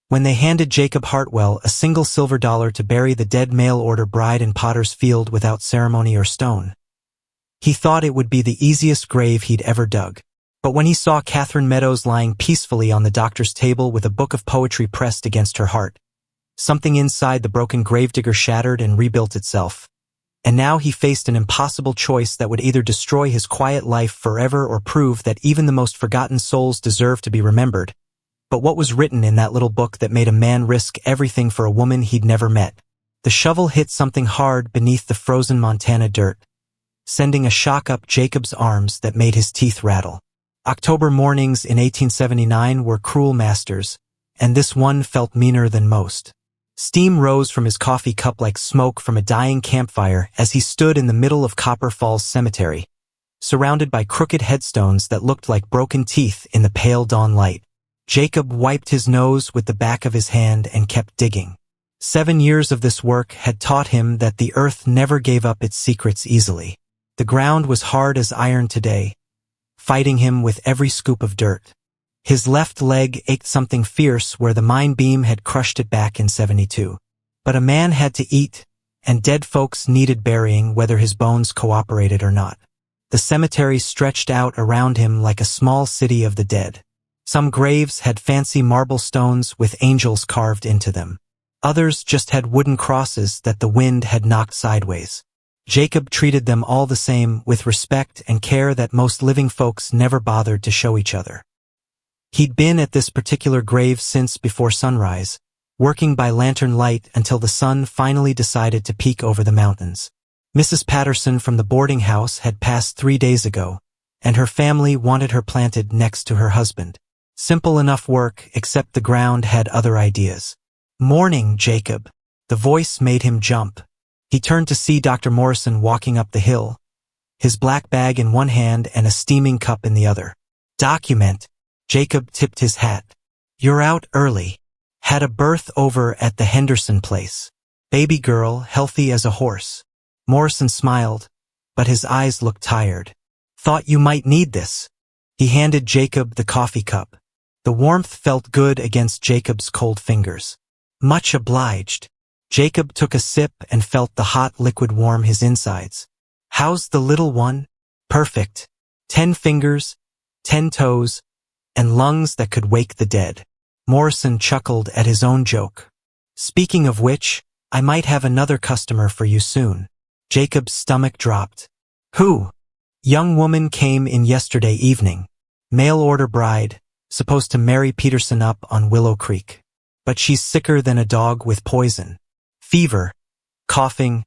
When they handed Jacob Hartwell a single silver dollar to bury the dead mail-order bride in Potter's Field without ceremony or stone, he thought it would be the easiest grave he'd ever dug. But when he saw Catherine Meadows lying peacefully on the doctor's table with a book of poetry pressed against her heart, something inside the broken gravedigger shattered and rebuilt itself. And now he faced an impossible choice that would either destroy his quiet life forever or prove that even the most forgotten souls deserve to be remembered. But what was written in that little book that made a man risk everything for a woman he'd never met? The shovel hit something hard beneath the frozen Montana dirt, sending a shock up Jacob's arms that made his teeth rattle. October mornings in 1879 were cruel masters, and this one felt meaner than most. Steam rose from his coffee cup like smoke from a dying campfire as he stood in the middle of Copper Falls Cemetery, surrounded by crooked headstones that looked like broken teeth in the pale dawn light. Jacob wiped his nose with the back of his hand and kept digging. 7 years of this work had taught him that the earth never gave up its secrets easily. The ground was hard as iron today, fighting him with every scoop of dirt. His left leg ached something fierce where the mine beam had crushed it back in 72. But a man had to eat, and dead folks needed burying whether his bones cooperated or not. The cemetery stretched out around him like a small city of the dead. Some graves had fancy marble stones with angels carved into them. Others just had wooden crosses that the wind had knocked sideways. Jacob treated them all the same, with respect and care that most living folks never bothered to show each other. He'd been at this particular grave since before sunrise, working by lantern light until the sun finally decided to peek over the mountains. Mrs. Patterson from the boarding house had passed 3 days ago, and her family wanted her planted next to her husband. Simple enough work, except the ground had other ideas. "Morning, Jacob." The voice made him jump. He turned to see Dr. Morrison walking up the hill, his black bag in one hand and a steaming cup in the other. "Document." Jacob tipped his hat. "You're out early. Had a birth over at the Henderson place. Baby girl, healthy as a horse." Morrison smiled, but his eyes looked tired. "Thought you might need this." He handed Jacob the coffee cup. The warmth felt good against Jacob's cold fingers. "Much obliged." Jacob took a sip and felt the hot liquid warm his insides. "How's the little one?" "Perfect. 10 fingers, 10 toes, and lungs that could wake the dead." Morrison chuckled at his own joke. "Speaking of which, I might have another customer for you soon." Jacob's stomach dropped. "Who?" "Young woman came in yesterday evening. Mail-order bride, supposed to marry Peterson up on Willow Creek. But she's sicker than a dog with poison. Fever, coughing,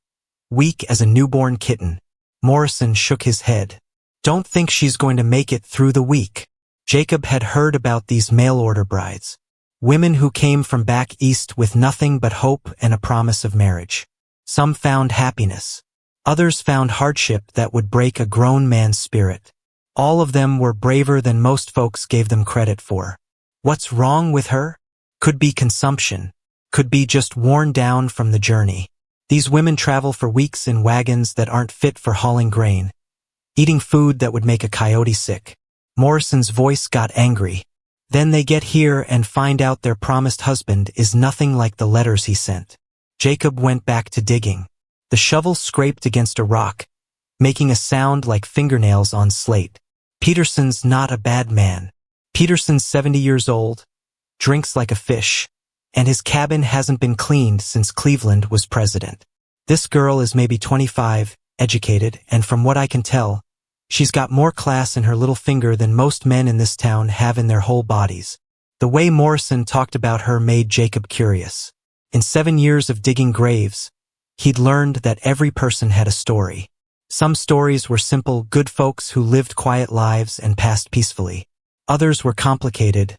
weak as a newborn kitten." Morrison shook his head. "Don't think she's going to make it through the week." Jacob had heard about these mail-order brides. Women who came from back east with nothing but hope and a promise of marriage. Some found happiness. Others found hardship that would break a grown man's spirit. All of them were braver than most folks gave them credit for. What's wrong with her? Could be consumption. Could be just worn down from the journey. These women travel for weeks in wagons that aren't fit for hauling grain, eating food that would make a coyote sick. Morrison's voice got angry. Then they get here and find out their promised husband is nothing like the letters he sent. Jacob went back to digging. The shovel scraped against a rock, making a sound like fingernails on slate. Peterson's not a bad man. Peterson's 70 years old, drinks like a fish, and his cabin hasn't been cleaned since Cleveland was president. This girl is maybe 25, educated, and from what I can tell, she's got more class in her little finger than most men in this town have in their whole bodies. The way Morrison talked about her made Jacob curious. In 7 years of digging graves, he'd learned that every person had a story. Some stories were simple, good folks who lived quiet lives and passed peacefully. Others were complicated,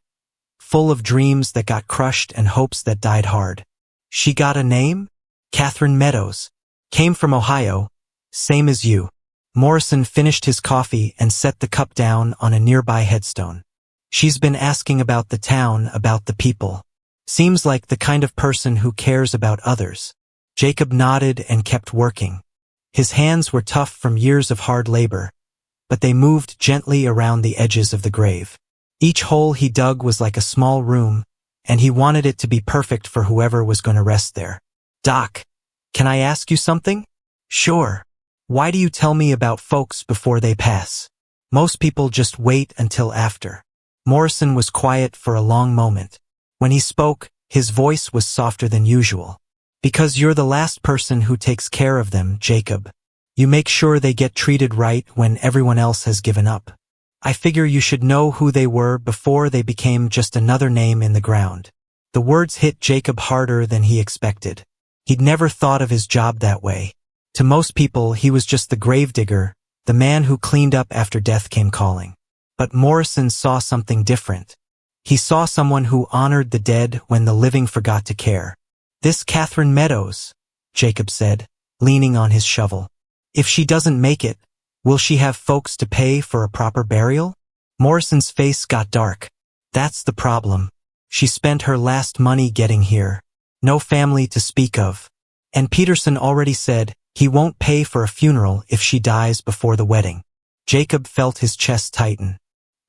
full of dreams that got crushed and hopes that died hard. She got a name? Catherine Meadows. Came from Ohio, same as you. Morrison finished his coffee and set the cup down on a nearby headstone. She's been asking about the town, about the people. Seems like the kind of person who cares about others. Jacob nodded and kept working. His hands were tough from years of hard labor, but they moved gently around the edges of the grave. Each hole he dug was like a small room, and he wanted it to be perfect for whoever was going to rest there. "Doc, can I ask you something?" "Sure. Why do you tell me about folks before they pass? Most people just wait until after." Morrison was quiet for a long moment. When he spoke, his voice was softer than usual. "Because you're the last person who takes care of them, Jacob. You make sure they get treated right when everyone else has given up. I figure you should know who they were before they became just another name in the ground." The words hit Jacob harder than he expected. He'd never thought of his job that way. To most people, he was just the gravedigger, the man who cleaned up after death came calling. But Morrison saw something different. He saw someone who honored the dead when the living forgot to care. "This Catherine Meadows," Jacob said, leaning on his shovel. "If she doesn't make it, will she have folks to pay for a proper burial?" Morrison's face got dark. "That's the problem. She spent her last money getting here. No family to speak of. And Peterson already said he won't pay for a funeral if she dies before the wedding." Jacob felt his chest tighten.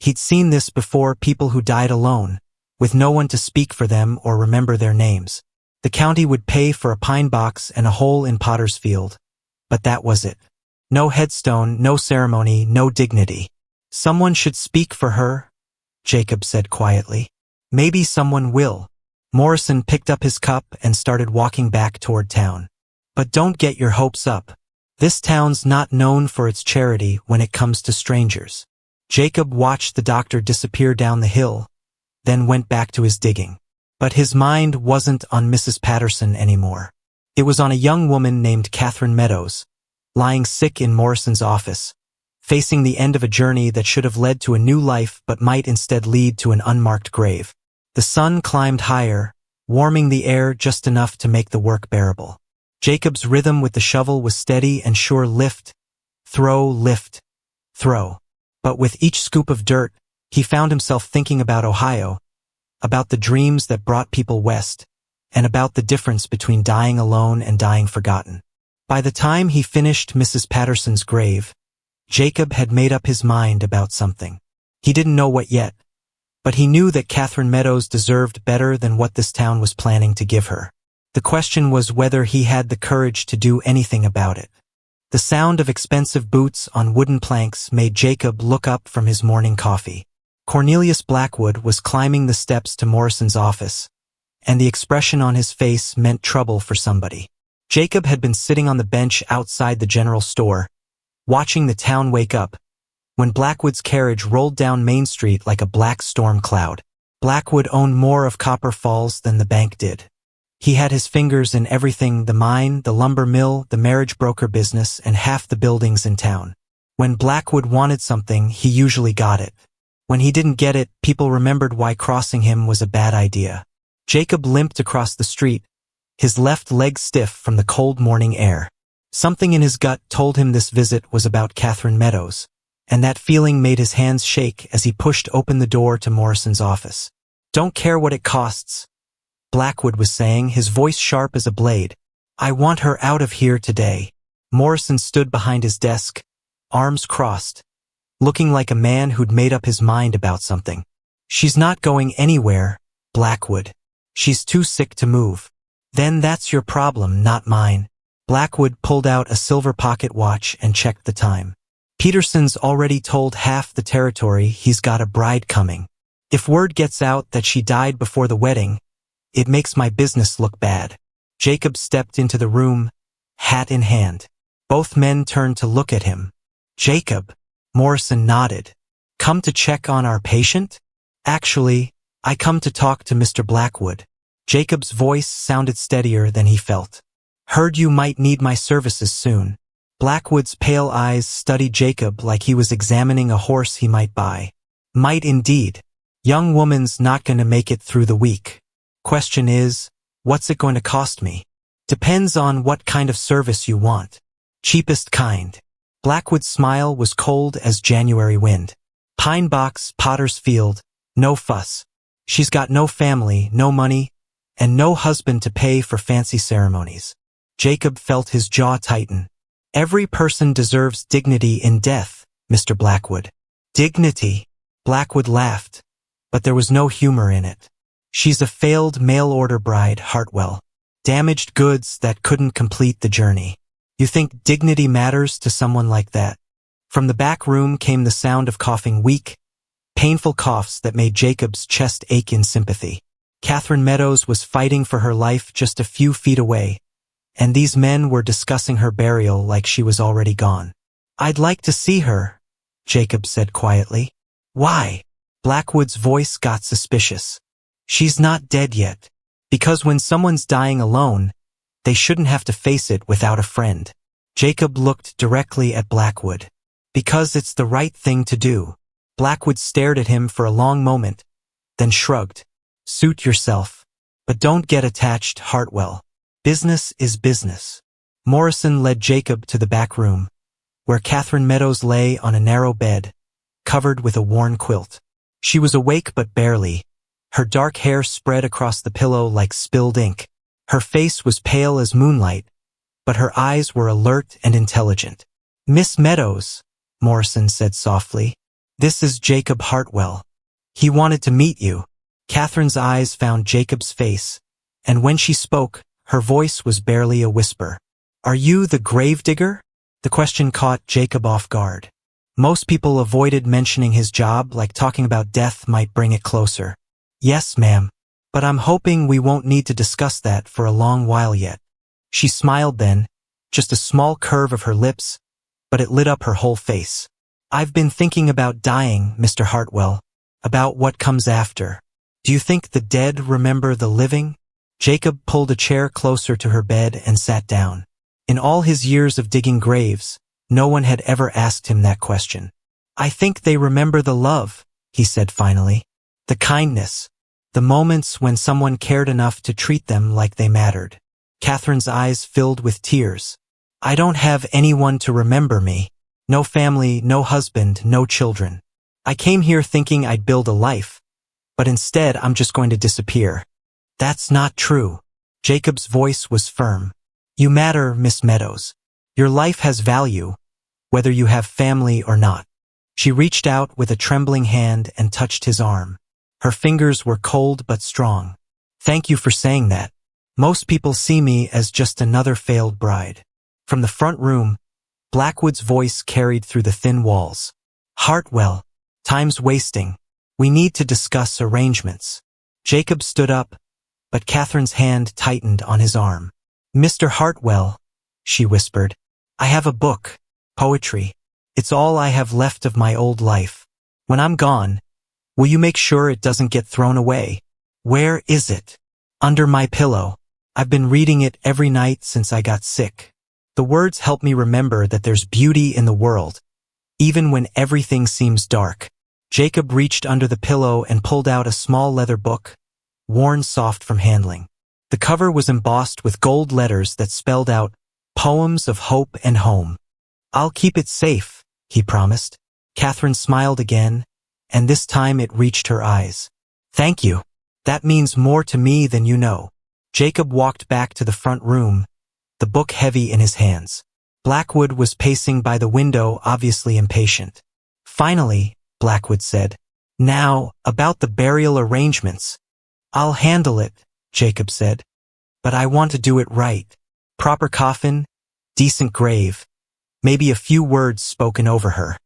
He'd seen this before, people who died alone, with no one to speak for them or remember their names. The county would pay for a pine box and a hole in Potter's Field. But that was it. No headstone, no ceremony, no dignity. "Someone should speak for her," Jacob said quietly. "Maybe someone will." Morrison picked up his cup and started walking back toward town. "But don't get your hopes up. This town's not known for its charity when it comes to strangers." Jacob watched the doctor disappear down the hill, then went back to his digging. But his mind wasn't on Mrs. Patterson anymore. It was on a young woman named Catherine Meadows, lying sick in Morrison's office, facing the end of a journey that should have led to a new life but might instead lead to an unmarked grave. The sun climbed higher, warming the air just enough to make the work bearable. Jacob's rhythm with the shovel was steady and sure: lift, throw, throw. But with each scoop of dirt, he found himself thinking about Ohio, about the dreams that brought people west, and about the difference between dying alone and dying forgotten. By the time he finished Mrs. Patterson's grave, Jacob had made up his mind about something. He didn't know what yet, but he knew that Catherine Meadows deserved better than what this town was planning to give her. The question was whether he had the courage to do anything about it. The sound of expensive boots on wooden planks made Jacob look up from his morning coffee. Cornelius Blackwood was climbing the steps to Morrison's office, and the expression on his face meant trouble for somebody. Jacob had been sitting on the bench outside the general store, watching the town wake up, when Blackwood's carriage rolled down Main Street like a black storm cloud. Blackwood owned more of Copper Falls than the bank did. He had his fingers in everything: the mine, the lumber mill, the marriage broker business, and half the buildings in town. When Blackwood wanted something, he usually got it. When he didn't get it, people remembered why crossing him was a bad idea. Jacob limped across the street, his left leg stiff from the cold morning air. Something in his gut told him this visit was about Catherine Meadows, and that feeling made his hands shake as he pushed open the door to Morrison's office. "Don't care what it costs," Blackwood was saying, his voice sharp as a blade. "I want her out of here today." Morrison stood behind his desk, arms crossed, looking like a man who'd made up his mind about something. "She's not going anywhere, Blackwood. She's too sick to move." "Then that's your problem, not mine." Blackwood pulled out a silver pocket watch and checked the time. "Peterson's already told half the territory he's got a bride coming. If word gets out that she died before the wedding, it makes my business look bad." Jacob stepped into the room, hat in hand. Both men turned to look at him. "Jacob," Morrison nodded. "Come to check on our patient?" "Actually, I come to talk to Mr. Blackwood." Jacob's voice sounded steadier than he felt. "Heard you might need my services soon." Blackwood's pale eyes studied Jacob like he was examining a horse he might buy. "Might indeed. Young woman's not going to make it through the week. Question is, what's it going to cost me? Depends on what kind of service you want. Cheapest kind." Blackwood's smile was cold as January wind. "Pine box, Potter's Field, no fuss. She's got no family, no money, and no husband to pay for fancy ceremonies." Jacob felt his jaw tighten. "Every person deserves dignity in death, Mr. Blackwood." "Dignity?" Blackwood laughed, but there was no humor in it. She's a failed mail-order bride, Hartwell. Damaged goods that couldn't complete the journey. You think dignity matters to someone like that? From the back room came the sound of coughing, weak, painful coughs that made Jacob's chest ache in sympathy. Catherine Meadows was fighting for her life just a few feet away, and these men were discussing her burial like she was already gone. "I'd like to see her," Jacob said quietly. "Why?" Blackwood's voice got suspicious. "She's not dead yet. Because when someone's dying alone, they shouldn't have to face it without a friend." Jacob looked directly at Blackwood. "Because it's the right thing to do." Blackwood stared at him for a long moment, then shrugged. "Suit yourself. But don't get attached, Hartwell. Business is business." Morrison led Jacob to the back room, where Catherine Meadows lay on a narrow bed, covered with a worn quilt. She was awake but barely. Her dark hair spread across the pillow like spilled ink. Her face was pale as moonlight, but her eyes were alert and intelligent. "Miss Meadows," Morrison said softly, "this is Jacob Hartwell. He wanted to meet you." Catherine's eyes found Jacob's face, and when she spoke, her voice was barely a whisper. "Are you the gravedigger?" The question caught Jacob off guard. Most people avoided mentioning his job, like talking about death might bring it closer. "Yes, ma'am. But I'm hoping we won't need to discuss that for a long while yet." She smiled then, just a small curve of her lips, but it lit up her whole face. "I've been thinking about dying, Mr. Hartwell, about what comes after. Do you think the dead remember the living?" Jacob pulled a chair closer to her bed and sat down. In all his years of digging graves, no one had ever asked him that question. "I think they remember the love," he said finally. "The kindness. The moments when someone cared enough to treat them like they mattered." Catherine's eyes filled with tears. "I don't have anyone to remember me. No family, no husband, no children. I came here thinking I'd build a life, but instead I'm just going to disappear." "That's not true." Jacob's voice was firm. "You matter, Miss Meadows. Your life has value, whether you have family or not." She reached out with a trembling hand and touched his arm. Her fingers were cold but strong. "Thank you for saying that. Most people see me as just another failed bride." From the front room, Blackwood's voice carried through the thin walls. "Hartwell, time's wasting. We need to discuss arrangements." Jacob stood up, but Catherine's hand tightened on his arm. "Mr. Hartwell," she whispered, "I have a book, poetry. It's all I have left of my old life. When I'm gone, will you make sure it doesn't get thrown away?" "Where is it?" "Under my pillow. I've been reading it every night since I got sick. The words help me remember that there's beauty in the world, even when everything seems dark." Jacob reached under the pillow and pulled out a small leather book, worn soft from handling. The cover was embossed with gold letters that spelled out, "Poems of Hope and Home." "I'll keep it safe," he promised. Catherine smiled again, and this time it reached her eyes. "Thank you. That means more to me than you know." Jacob walked back to the front room, the book heavy in his hands. Blackwood was pacing by the window, obviously impatient. "Finally," Blackwood said. "Now, about the burial arrangements." "I'll handle it," Jacob said. "But I want to do it right. Proper coffin, decent grave, maybe a few words spoken over her."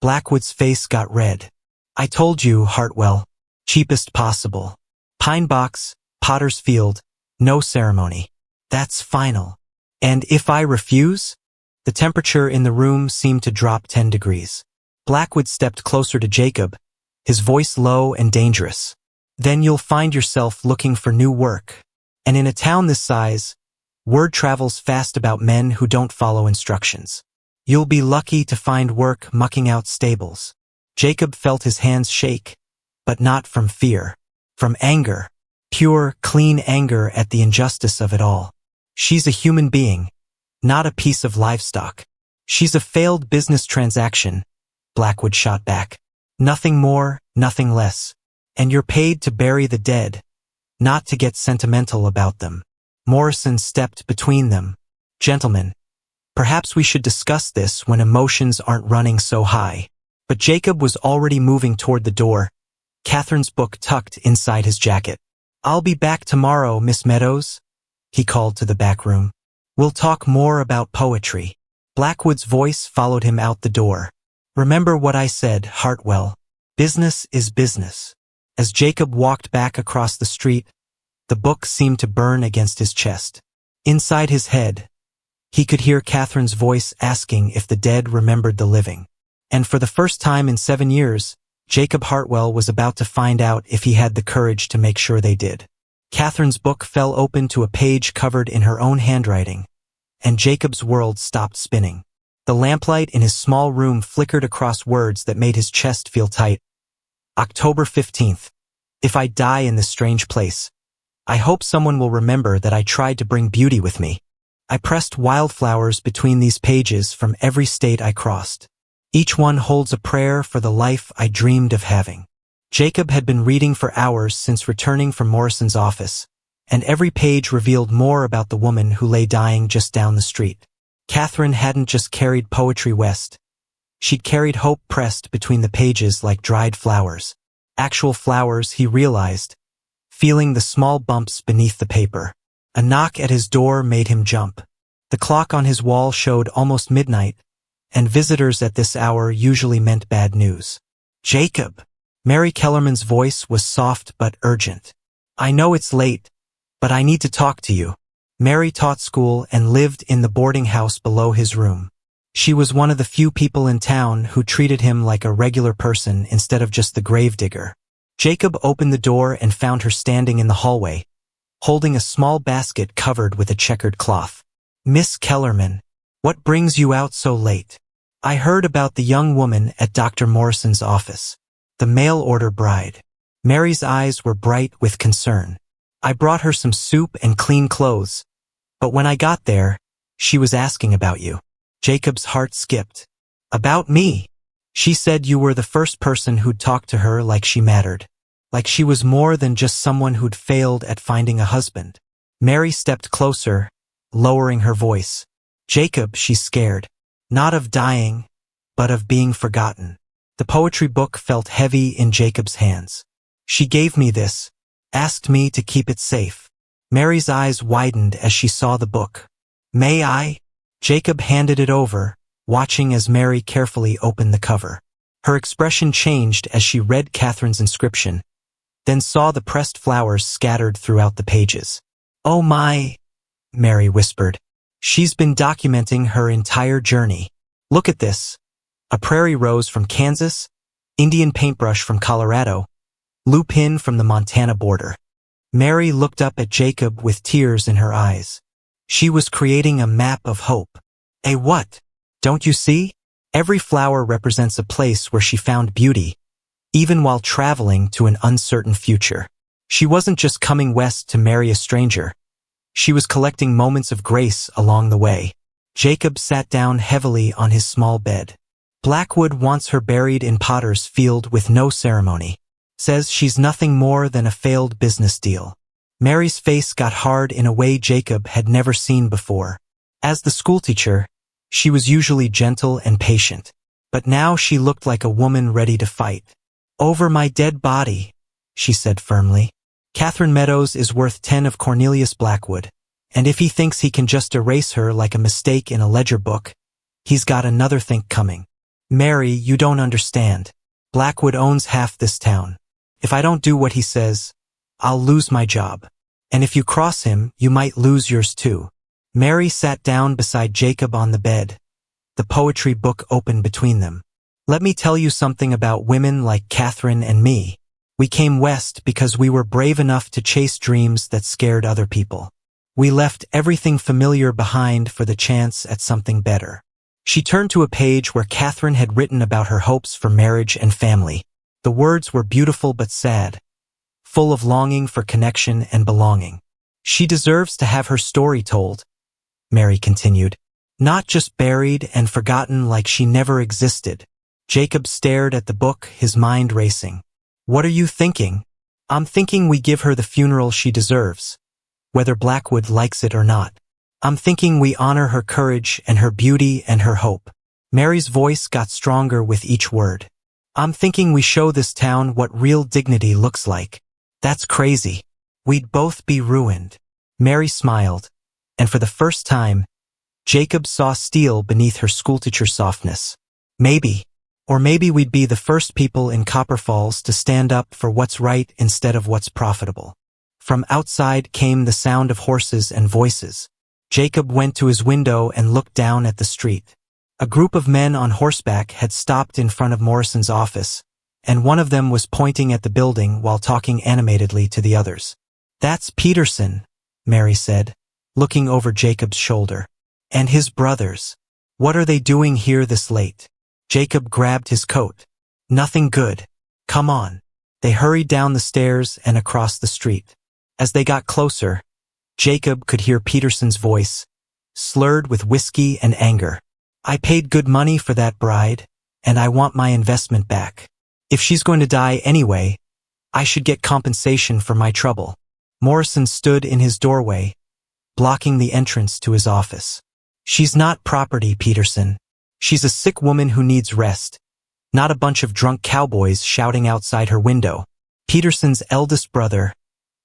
Blackwood's face got red. "I told you, Hartwell, cheapest possible. Pine box, Potter's Field, no ceremony. That's final." "And if I refuse?" The temperature in the room seemed to drop 10 degrees. Blackwood stepped closer to Jacob, his voice low and dangerous. "Then you'll find yourself looking for new work. And in a town this size, word travels fast about men who don't follow instructions. You'll be lucky to find work mucking out stables." Jacob felt his hands shake, but not from fear. From anger. Pure, clean anger at the injustice of it all. "She's a human being, not a piece of livestock. She's a failed business transaction," Blackwood shot back. "Nothing more, nothing less. And you're paid to bury the dead, not to get sentimental about them." Morrison stepped between them. "Gentlemen, perhaps we should discuss this when emotions aren't running so high." But Jacob was already moving toward the door, Catherine's book tucked inside his jacket. "I'll be back tomorrow, Miss Meadows," he called to the back room. "We'll talk more about poetry." Blackwood's voice followed him out the door. "Remember what I said, Hartwell. Business is business." As Jacob walked back across the street, the book seemed to burn against his chest. Inside his head, he could hear Catherine's voice asking if the dead remembered the living. And for the first time in 7 years, Jacob Hartwell was about to find out if he had the courage to make sure they did. Catherine's book fell open to a page covered in her own handwriting, and Jacob's world stopped spinning. The lamplight in his small room flickered across words that made his chest feel tight. October 15th. If I die in this strange place, I hope someone will remember that I tried to bring beauty with me. I pressed wildflowers between these pages from every state I crossed. Each one holds a prayer for the life I dreamed of having. Jacob had been reading for hours since returning from Morrison's office, and every page revealed more about the woman who lay dying just down the street. Catherine hadn't just carried poetry west. She'd carried hope pressed between the pages like dried flowers. Actual flowers, he realized, feeling the small bumps beneath the paper. A knock at his door made him jump. The clock on his wall showed almost midnight, and visitors at this hour usually meant bad news. "Jacob!" Mary Kellerman's voice was soft but urgent. "I know it's late, but I need to talk to you." Mary taught school and lived in the boarding house below his room. She was one of the few people in town who treated him like a regular person instead of just the gravedigger. Jacob opened the door and found her standing in the hallway, holding a small basket covered with a checkered cloth. "Miss Kellerman, what brings you out so late?" "I heard about the young woman at Dr. Morrison's office. The mail-order bride." Mary's eyes were bright with concern. "I brought her some soup and clean clothes, but when I got there, she was asking about you." Jacob's heart skipped. "About me?" "She said you were the first person who'd talked to her like she mattered. Like she was more than just someone who'd failed at finding a husband." Mary stepped closer, lowering her voice. "Jacob," she's scared. Not of dying, but of being forgotten. The poetry book felt heavy in Jacob's hands. "She gave me this, asked me to keep it safe." Mary's eyes widened as she saw the book. "May I?" Jacob handed it over, watching as Mary carefully opened the cover. Her expression changed as she read Catherine's inscription, then saw the pressed flowers scattered throughout the pages. "Oh my," Mary whispered. "She's been documenting her entire journey. Look at this. A prairie rose from Kansas, Indian paintbrush from Colorado, lupin from the Montana border." Mary looked up at Jacob with tears in her eyes. She was creating a map of hope. "A what? Don't you see? Every flower represents a place where she found beauty, even while traveling to an uncertain future. She wasn't just coming west to marry a stranger. She was collecting moments of grace along the way." Jacob sat down heavily on his small bed. "Blackwood wants her buried in Potter's Field with no ceremony. Says she's nothing more than a failed business deal." Mary's face got hard in a way Jacob had never seen before. As the schoolteacher, she was usually gentle and patient, but now she looked like a woman ready to fight. "Over my dead body," she said firmly. "Catherine Meadows is worth 10 of Cornelius Blackwood, and if he thinks he can just erase her like a mistake in a ledger book, he's got another think coming. Mary, you don't understand. Blackwood owns half this town. If I don't do what he says, I'll lose my job. And if you cross him, you might lose yours too." Mary sat down beside Jacob on the bed, the poetry book open between them. "Let me tell you something about women like Catherine and me. We came west because we were brave enough to chase dreams that scared other people. We left everything familiar behind for the chance at something better." She turned to a page where Catherine had written about her hopes for marriage and family. The words were beautiful but sad, full of longing for connection and belonging. "She deserves to have her story told," Mary continued. "Not just buried and forgotten like she never existed." Jacob stared at the book, his mind racing. "What are you thinking?" "I'm thinking we give her the funeral she deserves, whether Blackwood likes it or not. I'm thinking we honor her courage and her beauty and her hope." Mary's voice got stronger with each word. "I'm thinking we show this town what real dignity looks like." "That's crazy." We'd both be ruined. Mary smiled, and for the first time, Jacob saw steel beneath her schoolteacher's softness. Maybe, or maybe we'd be the first people in Copper Falls to stand up for what's right instead of what's profitable. From outside came the sound of horses and voices. Jacob went to his window and looked down at the street. A group of men on horseback had stopped in front of Morrison's office, and one of them was pointing at the building while talking animatedly to the others. "That's Peterson," Mary said, looking over Jacob's shoulder. "And his brothers. What are they doing here this late?" Jacob grabbed his coat. "Nothing good. Come on." They hurried down the stairs and across the street. As they got closer, Jacob could hear Peterson's voice, slurred with whiskey and anger. "I paid good money for that bride, and I want my investment back. If she's going to die anyway, I should get compensation for my trouble." Morrison stood in his doorway, blocking the entrance to his office. "She's not property, Peterson. She's a sick woman who needs rest, not a bunch of drunk cowboys shouting outside her window." Peterson's eldest brother,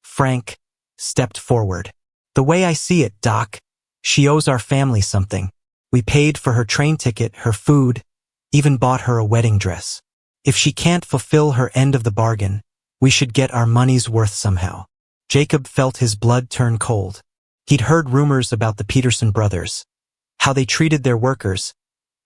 Frank, stepped forward. "The way I see it, Doc, she owes our family something. We paid for her train ticket, her food, even bought her a wedding dress. If she can't fulfill her end of the bargain, we should get our money's worth somehow." Jacob felt his blood turn cold. He'd heard rumors about the Peterson brothers, how they treated their workers,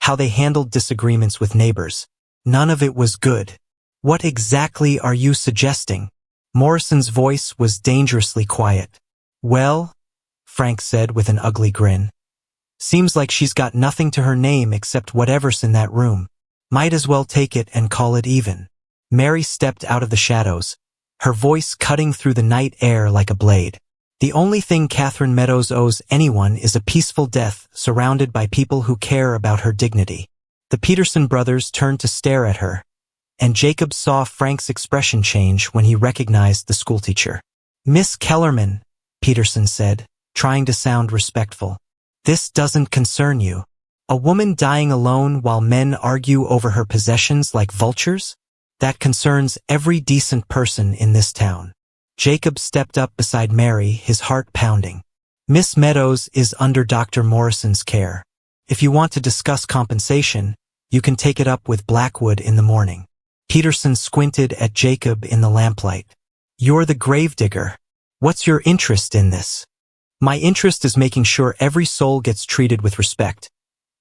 how they handled disagreements with neighbors. None of it was good. "What exactly are you suggesting?" Morrison's voice was dangerously quiet. "Well," Frank said with an ugly grin, "seems like she's got nothing to her name except whatever's in that room. Might as well take it and call it even." Mary stepped out of the shadows, her voice cutting through the night air like a blade. "The only thing Catherine Meadows owes anyone is a peaceful death surrounded by people who care about her dignity." The Peterson brothers turned to stare at her, and Jacob saw Frank's expression change when he recognized the schoolteacher. "Miss Kellerman," Peterson said, trying to sound respectful, "this doesn't concern you. A woman dying alone while men argue over her possessions like vultures? That concerns every decent person in this town." Jacob stepped up beside Mary, his heart pounding. "Miss Meadows is under Dr. Morrison's care. If you want to discuss compensation, you can take it up with Blackwood in the morning." Peterson squinted at Jacob in the lamplight. "You're the gravedigger. What's your interest in this?" "My interest is making sure every soul gets treated with respect,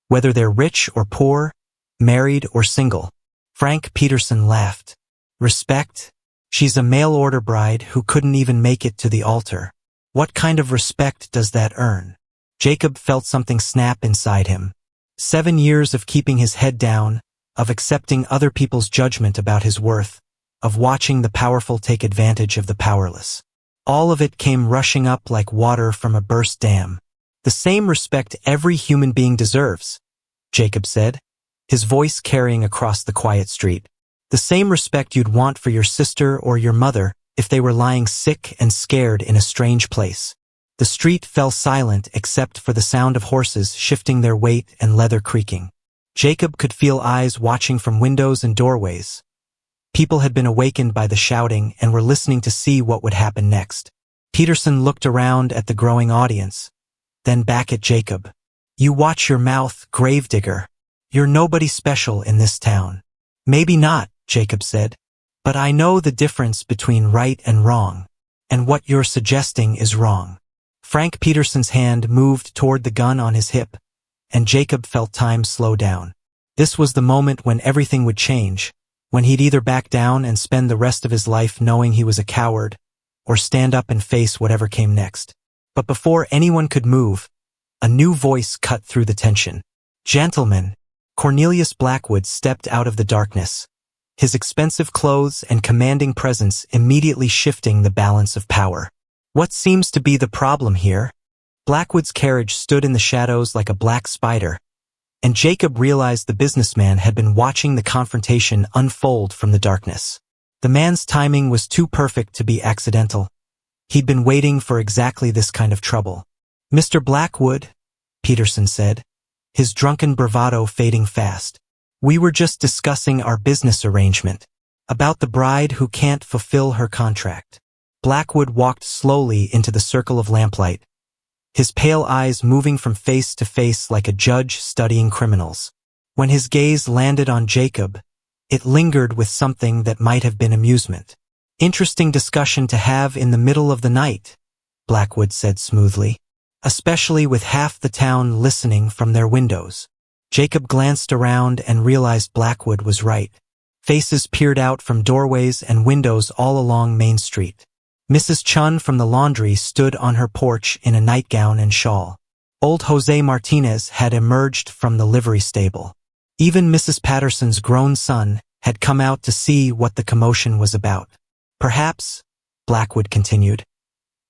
whether they're rich or poor, married or single." Frank Peterson laughed. "Respect? She's a mail-order bride who couldn't even make it to the altar. What kind of respect does that earn?" Jacob felt something snap inside him. 7 years of keeping his head down, of accepting other people's judgment about his worth, of watching the powerful take advantage of the powerless. All of it came rushing up like water from a burst dam. "The same respect every human being deserves," Jacob said, his voice carrying across the quiet street. "The same respect you'd want for your sister or your mother if they were lying sick and scared in a strange place." The street fell silent except for the sound of horses shifting their weight and leather creaking. Jacob could feel eyes watching from windows and doorways. People had been awakened by the shouting and were listening to see what would happen next. Peterson looked around at the growing audience, then back at Jacob. "You watch your mouth, gravedigger. You're nobody special in this town." "Maybe not," Jacob said, "but I know the difference between right and wrong, and what you're suggesting is wrong." Frank Peterson's hand moved toward the gun on his hip, and Jacob felt time slow down. This was the moment when everything would change, when he'd either back down and spend the rest of his life knowing he was a coward, or stand up and face whatever came next. But before anyone could move, a new voice cut through the tension. "Gentlemen," Cornelius Blackwood stepped out of the darkness, his expensive clothes and commanding presence immediately shifting the balance of power. "What seems to be the problem here?" Blackwood's carriage stood in the shadows like a black spider, and Jacob realized the businessman had been watching the confrontation unfold from the darkness. The man's timing was too perfect to be accidental. He'd been waiting for exactly this kind of trouble. "Mr. Blackwood," Peterson said, his drunken bravado fading fast, "we were just discussing our business arrangement, about the bride who can't fulfill her contract." Blackwood walked slowly into the circle of lamplight, his pale eyes moving from face to face like a judge studying criminals. When his gaze landed on Jacob, it lingered with something that might have been amusement. "Interesting discussion to have in the middle of the night," Blackwood said smoothly, "especially with half the town listening from their windows." Jacob glanced around and realized Blackwood was right. Faces peered out from doorways and windows all along Main Street. Mrs. Chun from the laundry stood on her porch in a nightgown and shawl. Old Jose Martinez had emerged from the livery stable. Even Mrs. Patterson's grown son had come out to see what the commotion was about. "Perhaps," Blackwood continued,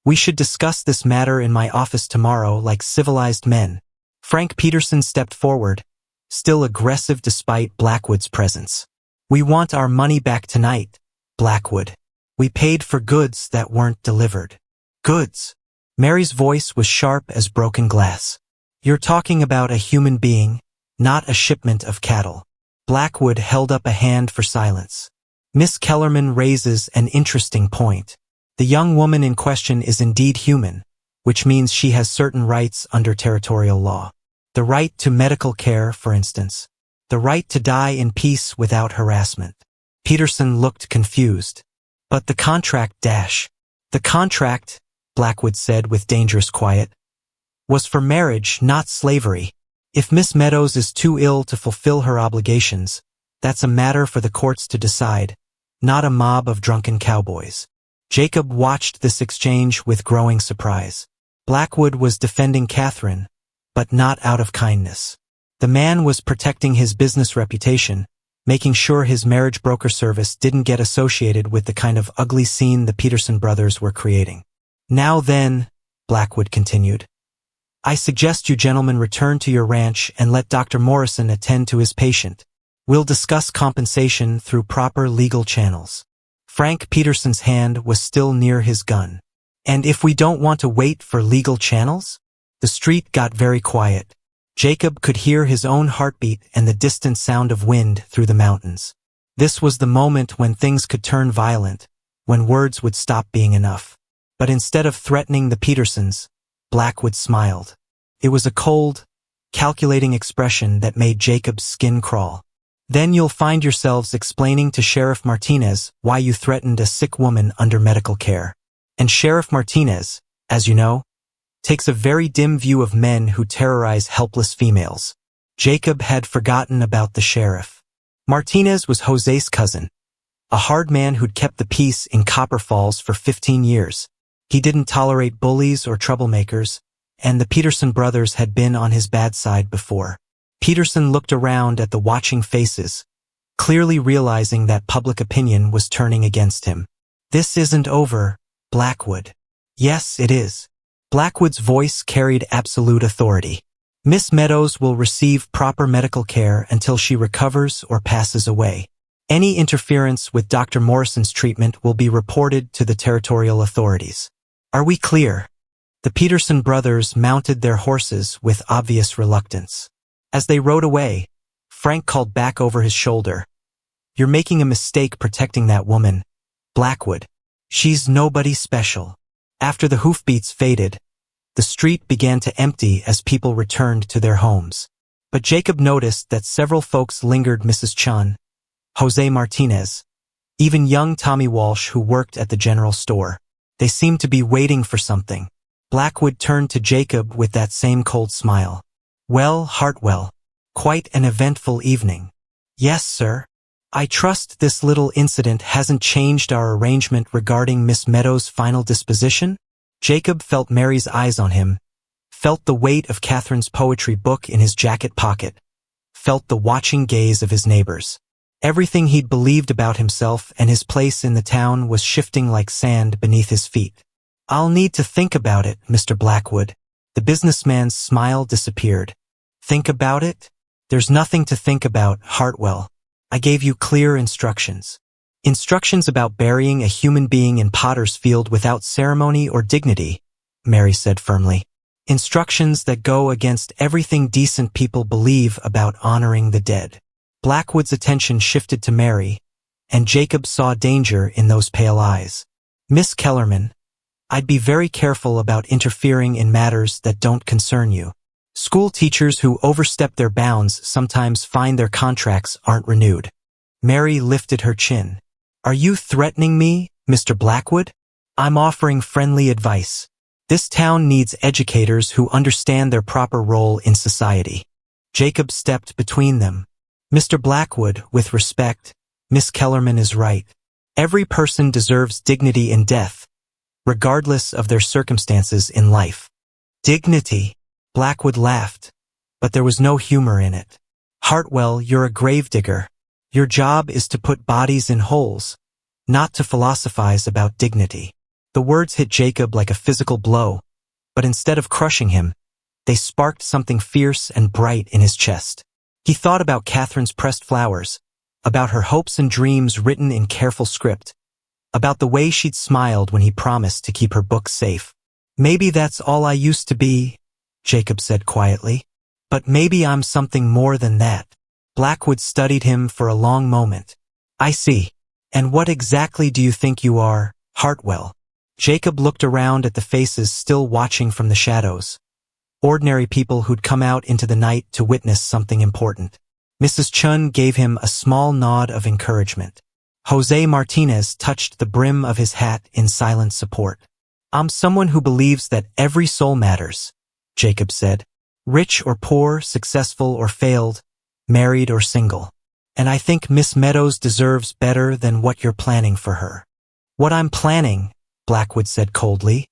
"we should discuss this matter in my office tomorrow like civilized men." Frank Peterson stepped forward, still aggressive despite Blackwood's presence. "We want our money back tonight, Blackwood. We paid for goods that weren't delivered." "Goods?" Mary's voice was sharp as broken glass. "You're talking about a human being, not a shipment of cattle." Blackwood held up a hand for silence. "Miss Kellerman raises an interesting point. The young woman in question is indeed human, which means she has certain rights under territorial law. The right to medical care, for instance. The right to die in peace without harassment." Peterson looked confused. "But the contract The contract," Blackwood said with dangerous quiet, "was for marriage, not slavery. If Miss Meadows is too ill to fulfill her obligations, that's a matter for the courts to decide, not a mob of drunken cowboys." Jacob watched this exchange with growing surprise. Blackwood was defending Catherine, but not out of kindness. The man was protecting his business reputation, making sure his marriage broker service didn't get associated with the kind of ugly scene the Peterson brothers were creating. "Now then," Blackwood continued, "I suggest you gentlemen return to your ranch and let Dr. Morrison attend to his patient. We'll discuss compensation through proper legal channels." Frank Peterson's hand was still near his gun. "And if we don't want to wait for legal channels?" The street got very quiet. Jacob could hear his own heartbeat and the distant sound of wind through the mountains. This was the moment when things could turn violent, when words would stop being enough. But instead of threatening the Petersons, Blackwood smiled. It was a cold, calculating expression that made Jacob's skin crawl. "Then you'll find yourselves explaining to Sheriff Martinez why you threatened a sick woman under medical care. And Sheriff Martinez, as you know, takes a very dim view of men who terrorize helpless females." Jacob had forgotten about the sheriff. Martinez was Jose's cousin, a hard man who'd kept the peace in Copper Falls for 15 years. He didn't tolerate bullies or troublemakers, and the Peterson brothers had been on his bad side before. Peterson looked around at the watching faces, clearly realizing that public opinion was turning against him. "This isn't over, Blackwood." "Yes, it is." Blackwood's voice carried absolute authority. "Miss Meadows will receive proper medical care until she recovers or passes away. Any interference with Dr. Morrison's treatment will be reported to the territorial authorities. Are we clear?" The Peterson brothers mounted their horses with obvious reluctance. As they rode away, Frank called back over his shoulder, "You're making a mistake protecting that woman, Blackwood. She's nobody special." After the hoofbeats faded, the street began to empty as people returned to their homes. But Jacob noticed that several folks lingered. Mrs. Chun, Jose Martinez, even young Tommy Walsh who worked at the general store. They seemed to be waiting for something. Blackwood turned to Jacob with that same cold smile. "Well, Hartwell, quite an eventful evening." "Yes, sir. I trust this little incident hasn't changed our arrangement regarding Miss Meadows' final disposition?" Jacob felt Mary's eyes on him, felt the weight of Catherine's poetry book in his jacket pocket, felt the watching gaze of his neighbors. Everything he'd believed about himself and his place in the town was shifting like sand beneath his feet. "I'll need to think about it, Mr. Blackwood." The businessman's smile disappeared. "Think about it? There's nothing to think about, Hartwell. I gave you clear instructions. Instructions about burying a human being in Potter's Field without ceremony or dignity," Mary said firmly. "Instructions that go against everything decent people believe about honoring the dead." Blackwood's attention shifted to Mary, and Jacob saw danger in those pale eyes. Miss Kellerman, I'd be very careful about interfering in matters that don't concern you. School teachers who overstep their bounds sometimes find their contracts aren't renewed. Mary lifted her chin. Are you threatening me, Mr. Blackwood? I'm offering friendly advice. This town needs educators who understand their proper role in society. Jacob stepped between them. Mr. Blackwood, with respect, Miss Kellerman is right. Every person deserves dignity in death, regardless of their circumstances in life. Dignity? Blackwood laughed, but there was no humor in it. Hartwell, you're a gravedigger. Your job is to put bodies in holes, not to philosophize about dignity. The words hit Jacob like a physical blow, but instead of crushing him, they sparked something fierce and bright in his chest. He thought about Catherine's pressed flowers, about her hopes and dreams written in careful script, about the way she'd smiled when he promised to keep her books safe. Maybe that's all I used to be, Jacob said quietly. But maybe I'm something more than that. Blackwood studied him for a long moment. I see. And what exactly do you think you are, Hartwell? Jacob looked around at the faces still watching from the shadows. Ordinary people who'd come out into the night to witness something important. Mrs. Chun gave him a small nod of encouragement. Jose Martinez touched the brim of his hat in silent support. I'm someone who believes that every soul matters, Jacob said. Rich or poor, successful or failed, married or single. And I think Miss Meadows deserves better than what you're planning for her. What I'm planning, Blackwood said coldly,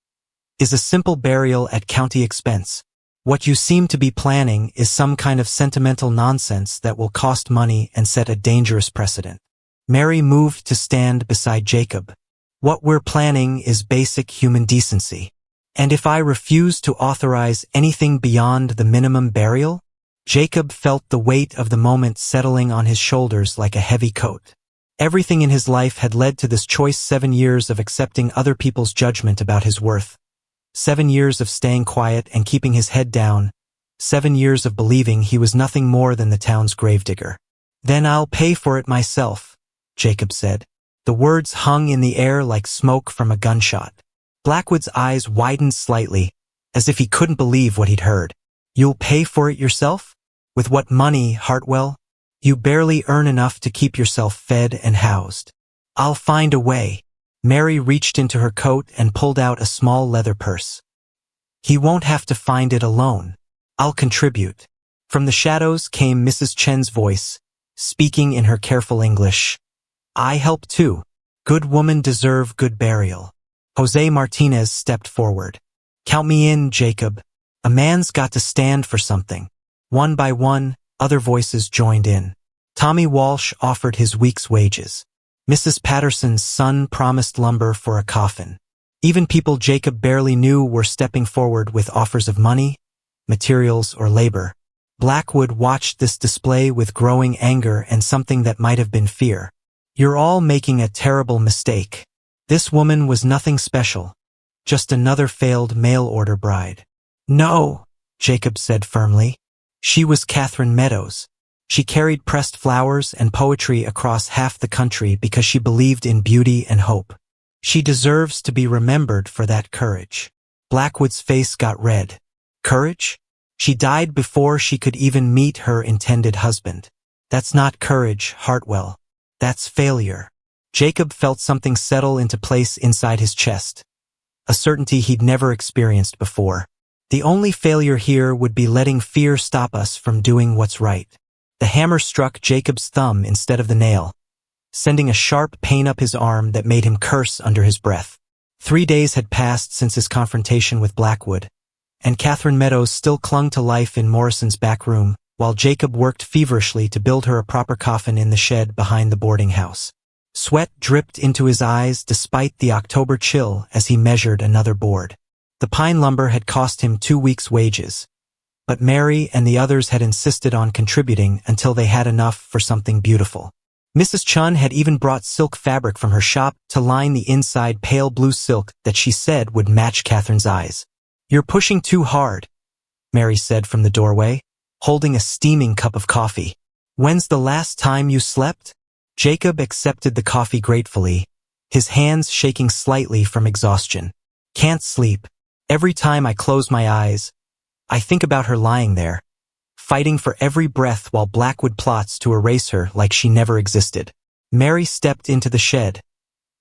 is a simple burial at county expense. What you seem to be planning is some kind of sentimental nonsense that will cost money and set a dangerous precedent. Mary moved to stand beside Jacob. What we're planning is basic human decency. And if I refuse to authorize anything beyond the minimum burial, Jacob felt the weight of the moment settling on his shoulders like a heavy coat. Everything in his life had led to this choice: 7 years of accepting other people's judgment about his worth. 7 years of staying quiet and keeping his head down. 7 years of believing he was nothing more than the town's gravedigger. Then I'll pay for it myself, Jacob said. The words hung in the air like smoke from a gunshot. Blackwood's eyes widened slightly, as if he couldn't believe what he'd heard. You'll pay for it yourself? With what money, Hartwell? You barely earn enough to keep yourself fed and housed. I'll find a way. Mary reached into her coat and pulled out a small leather purse. He won't have to find it alone. I'll contribute. From the shadows came Mrs. Chen's voice, speaking in her careful English. I help too. Good women deserve good burial. Jose Martinez stepped forward. Count me in, Jacob. A man's got to stand for something. One by one, other voices joined in. Tommy Walsh offered his week's wages. Mrs. Patterson's son promised lumber for a coffin. Even people Jacob barely knew were stepping forward with offers of money, materials, or labor. Blackwood watched this display with growing anger and something that might have been fear. You're all making a terrible mistake. This woman was nothing special, just another failed mail-order bride. No, Jacob said firmly. She was Catherine Meadows. She carried pressed flowers and poetry across half the country because she believed in beauty and hope. She deserves to be remembered for that courage. Blackwood's face got red. Courage? She died before she could even meet her intended husband. That's not courage, Hartwell. That's failure. Jacob felt something settle into place inside his chest, a certainty he'd never experienced before. The only failure here would be letting fear stop us from doing what's right. The hammer struck Jacob's thumb instead of the nail, sending a sharp pain up his arm that made him curse under his breath. 3 days had passed since his confrontation with Blackwood, and Catherine Meadows still clung to life in Morrison's back room, while Jacob worked feverishly to build her a proper coffin in the shed behind the boarding house. Sweat dripped into his eyes despite the October chill as he measured another board. The pine lumber had cost him 2 weeks' wages, but Mary and the others had insisted on contributing until they had enough for something beautiful. Mrs. Chun had even brought silk fabric from her shop to line the inside pale blue silk that she said would match Catherine's eyes. You're pushing too hard, Mary said from the doorway, holding a steaming cup of coffee. When's the last time you slept? Jacob accepted the coffee gratefully, his hands shaking slightly from exhaustion. Can't sleep. Every time I close my eyes, I think about her lying there, fighting for every breath while Blackwood plots to erase her like she never existed. Mary stepped into the shed,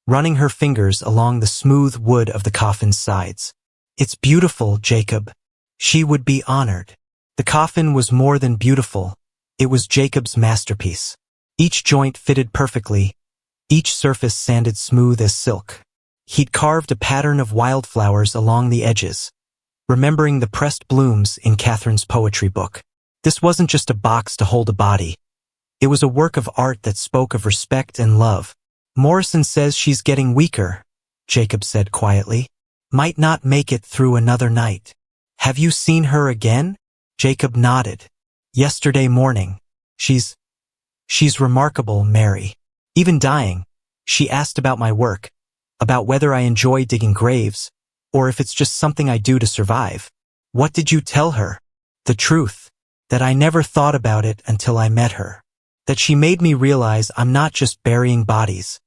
running her fingers along the smooth wood of the coffin's sides. It's beautiful, Jacob. She would be honored. The coffin was more than beautiful. It was Jacob's masterpiece. Each joint fitted perfectly, each surface sanded smooth as silk. He'd carved a pattern of wildflowers along the edges, remembering the pressed blooms in Catherine's poetry book. This wasn't just a box to hold a body. It was a work of art that spoke of respect and love. Morrison says she's getting weaker, Jacob said quietly. Might not make it through another night. Have you seen her again? Jacob nodded. Yesterday morning. She's remarkable, Mary. Even dying, she asked about my work, about whether I enjoy digging graves, or if it's just something I do to survive. What did you tell her? The truth. That I never thought about it until I met her. That she made me realize I'm not just burying bodies.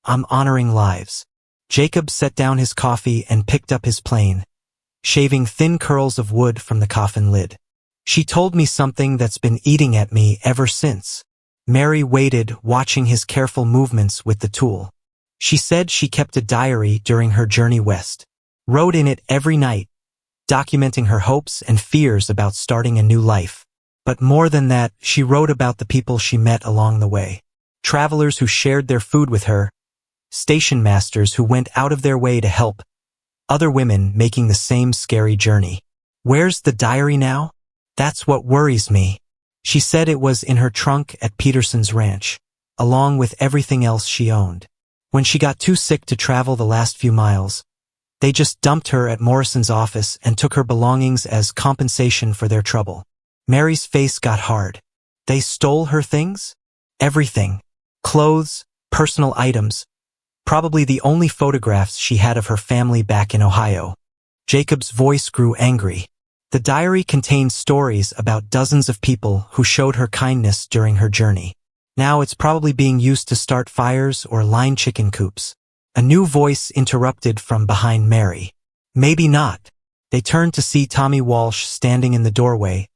I'm honoring lives. Jacob set down his coffee and picked up his plane, shaving thin curls of wood from the coffin lid. She told me something that's been eating at me ever since. Mary waited, watching his careful movements with the tool. She said she kept a diary during her journey west, wrote in it every night, documenting her hopes and fears about starting a new life. But more than that, she wrote about the people she met along the way. Travelers who shared their food with her, station masters who went out of their way to help, other women making the same scary journey. Where's the diary now? That's what worries me. She said it was in her trunk at Peterson's ranch, along with everything else she owned. When she got too sick to travel the last few miles, they just dumped her at Morrison's office and took her belongings as compensation for their trouble. Mary's face got hard. They stole her things? Everything. Clothes, personal items, probably the only photographs she had of her family back in Ohio. Jacob's voice grew angry. The diary contained stories about dozens of people who showed her kindness during her journey. Now it's probably being used to start fires or line chicken coops. A new voice interrupted from behind Mary. Maybe not. They turned to see Tommy Walsh standing in the doorway,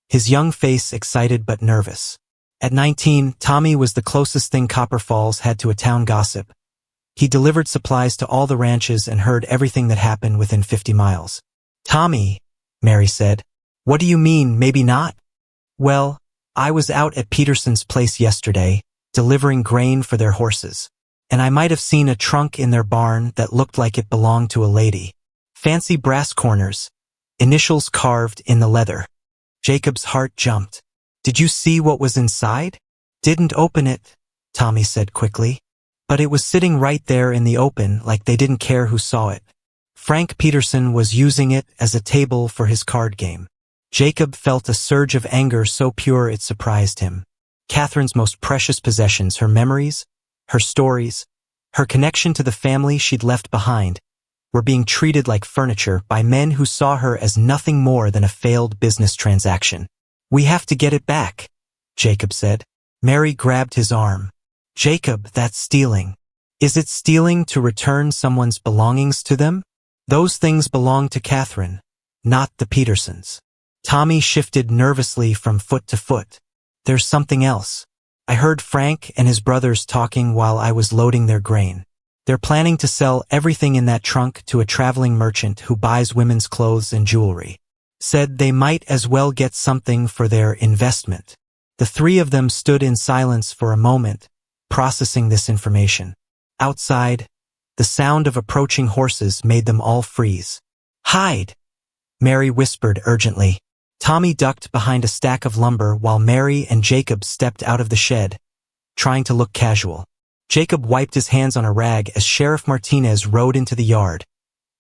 his young face excited but nervous. At 19, Tommy was the closest thing Copper Falls had to a town gossip. He delivered supplies to all the ranches and heard everything that happened within 50 miles. Tommy, Mary said. What do you mean, maybe not? Well, I was out at Peterson's place yesterday, delivering grain for their horses, and I might have seen a trunk in their barn that looked like it belonged to a lady. Fancy brass corners, initials carved in the leather. Jacob's heart jumped. Did you see what was inside? Didn't open it, Tommy said quickly. But it was sitting right there in the open like they didn't care who saw it. Frank Peterson was using it as a table for his card game. Jacob felt a surge of anger so pure it surprised him. Catherine's most precious possessions, her memories, her stories, her connection to the family she'd left behind, were being treated like furniture by men who saw her as nothing more than a failed business transaction. We have to get it back, Jacob said. Mary grabbed his arm. Jacob, that's stealing. Is it stealing to return someone's belongings to them? Those things belong to Catherine, not the Petersons. Tommy shifted nervously from foot to foot. There's something else. I heard Frank and his brothers talking while I was loading their grain. They're planning to sell everything in that trunk to a traveling merchant who buys women's clothes and jewelry. Said they might as well get something for their investment. The three of them stood in silence for a moment, processing this information. Outside, the sound of approaching horses made them all freeze. Hide! Mary whispered urgently. Tommy ducked behind a stack of lumber while Mary and Jacob stepped out of the shed, trying to look casual. Jacob wiped his hands on a rag as Sheriff Martinez rode into the yard,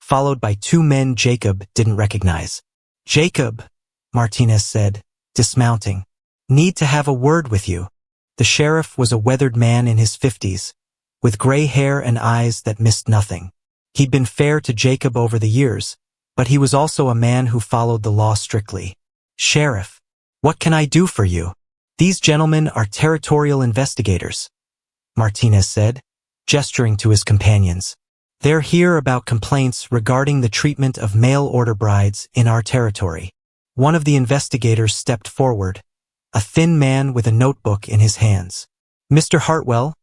followed by two men Jacob didn't recognize. Jacob, Martinez said, dismounting. Need to have a word with you. The sheriff was a weathered man in his 50s, with gray hair and eyes that missed nothing. He'd been fair to Jacob over the years, but he was also a man who followed the law strictly. Sheriff, what can I do for you? These gentlemen are territorial investigators, Martinez said, gesturing to his companions. "They're here about complaints regarding the treatment of mail-order brides in our territory." One of the investigators stepped forward, a thin man with a notebook in his hands. "Mr. Hartwell,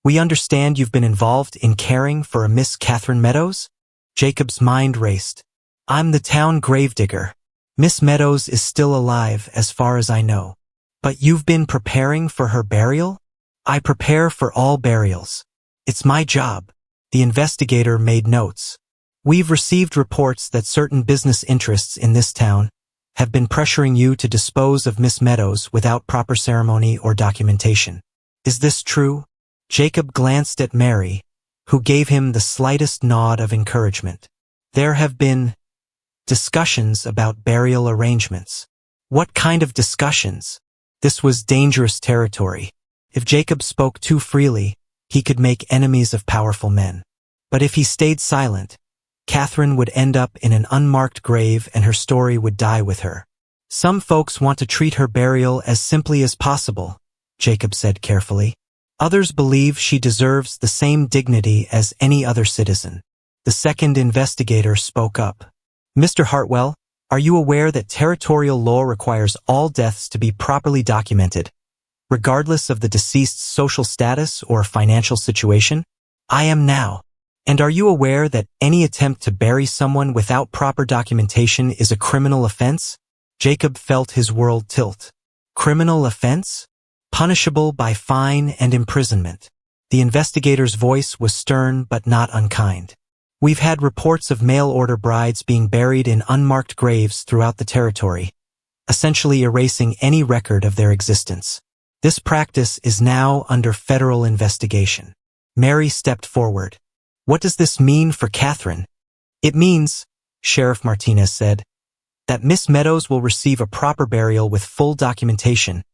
we understand you've been involved in caring for a Miss Catherine Meadows?" Jacob's mind raced. "I'm the town gravedigger. Miss Meadows is still alive as far as I know. But you've been preparing for her burial?" "I prepare for all burials. It's my job." The investigator made notes. "We've received reports that certain business interests in this town have been pressuring you to dispose of Miss Meadows without proper ceremony or documentation. Is this true?" Jacob glanced at Mary, who gave him the slightest nod of encouragement. "There have been discussions about burial arrangements." What kind of discussions? This was dangerous territory. If Jacob spoke too freely, he could make enemies of powerful men. But if he stayed silent, Catherine would end up in an unmarked grave and her story would die with her. "Some folks want to treat her burial as simply as possible," Jacob said carefully. "Others believe she deserves the same dignity as any other citizen." The second investigator spoke up. "Mr. Hartwell, are you aware that territorial law requires all deaths to be properly documented, regardless of the deceased's social status or financial situation?" "I am now." "And are you aware that any attempt to bury someone without proper documentation is a criminal offense?" Jacob felt his world tilt. Criminal offense? Punishable by fine and imprisonment. The investigator's voice was stern but not unkind. "We've had reports of mail-order brides being buried in unmarked graves throughout the territory, essentially erasing any record of their existence. This practice is now under federal investigation." Mary stepped forward. "What does this mean for Catherine?" "It means," Sheriff Martinez said, "that Miss Meadows will receive a proper burial with full documentation,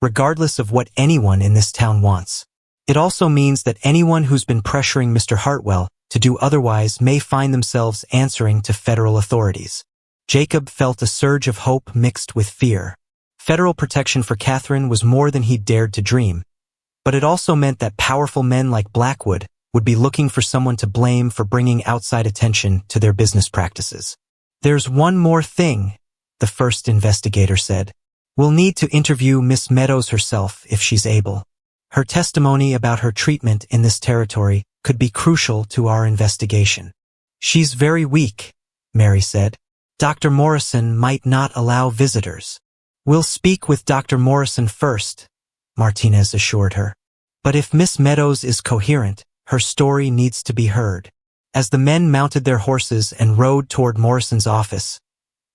regardless of what anyone in this town wants. It also means that anyone who's been pressuring Mr. Hartwell to do otherwise may find themselves answering to federal authorities." Jacob felt a surge of hope mixed with fear. Federal protection for Catherine was more than he'd dared to dream, but it also meant that powerful men like Blackwood would be looking for someone to blame for bringing outside attention to their business practices. "There's one more thing," the first investigator said. "We'll need to interview Miss Meadows herself if she's able. Her testimony about her treatment in this territory could be crucial to our investigation." "She's very weak," Mary said. "Dr. Morrison might not allow visitors." "We'll speak with Dr. Morrison first," Martinez assured her. "But if Miss Meadows is coherent, her story needs to be heard." As the men mounted their horses and rode toward Morrison's office,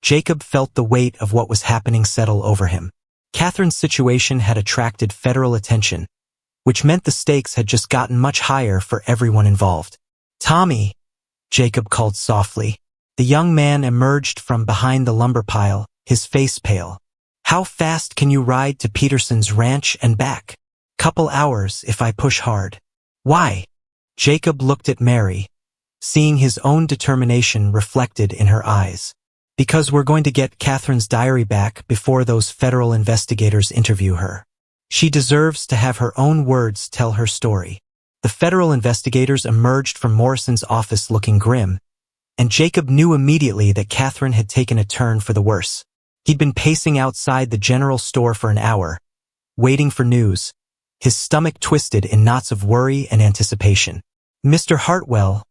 Jacob felt the weight of what was happening settle over him. Catherine's situation had attracted federal attention, which meant the stakes had just gotten much higher for everyone involved. "Tommy," Jacob called softly. The young man emerged from behind the lumber pile, his face pale. "How fast can you ride to Peterson's ranch and back?" "Couple hours if I push hard." "Why?" Jacob looked at Mary, seeing his own determination reflected in her eyes. "Because we're going to get Catherine's diary back before those federal investigators interview her. She deserves to have her own words tell her story." The federal investigators emerged from Morrison's office looking grim, and Jacob knew immediately that Catherine had taken a turn for the worse. He'd been pacing outside the general store for an hour, waiting for news, his stomach twisted in knots of worry and anticipation. "Mr. Hartwell,"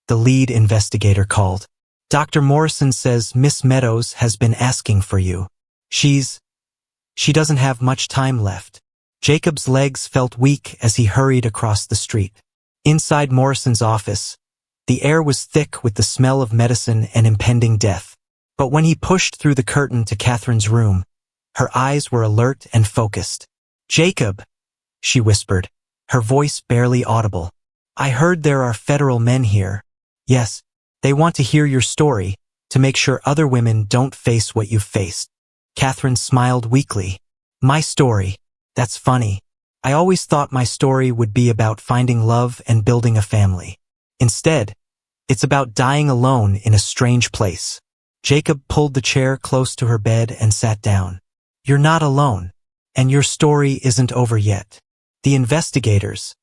the lead investigator called. "Dr. Morrison says Miss Meadows has been asking for you. She doesn't have much time left." Jacob's legs felt weak as he hurried across the street. Inside Morrison's office, the air was thick with the smell of medicine and impending death. But when he pushed through the curtain to Catherine's room, her eyes were alert and focused. "Jacob," she whispered, her voice barely audible. "I heard there are federal men here." "Yes, they want to hear your story, to make sure other women don't face what you've faced." Catherine smiled weakly. "My story? That's funny. I always thought my story would be about finding love and building a family. Instead, it's about dying alone in a strange place." Jacob pulled the chair close to her bed and sat down. "You're not alone, and your story isn't over yet. The investigators,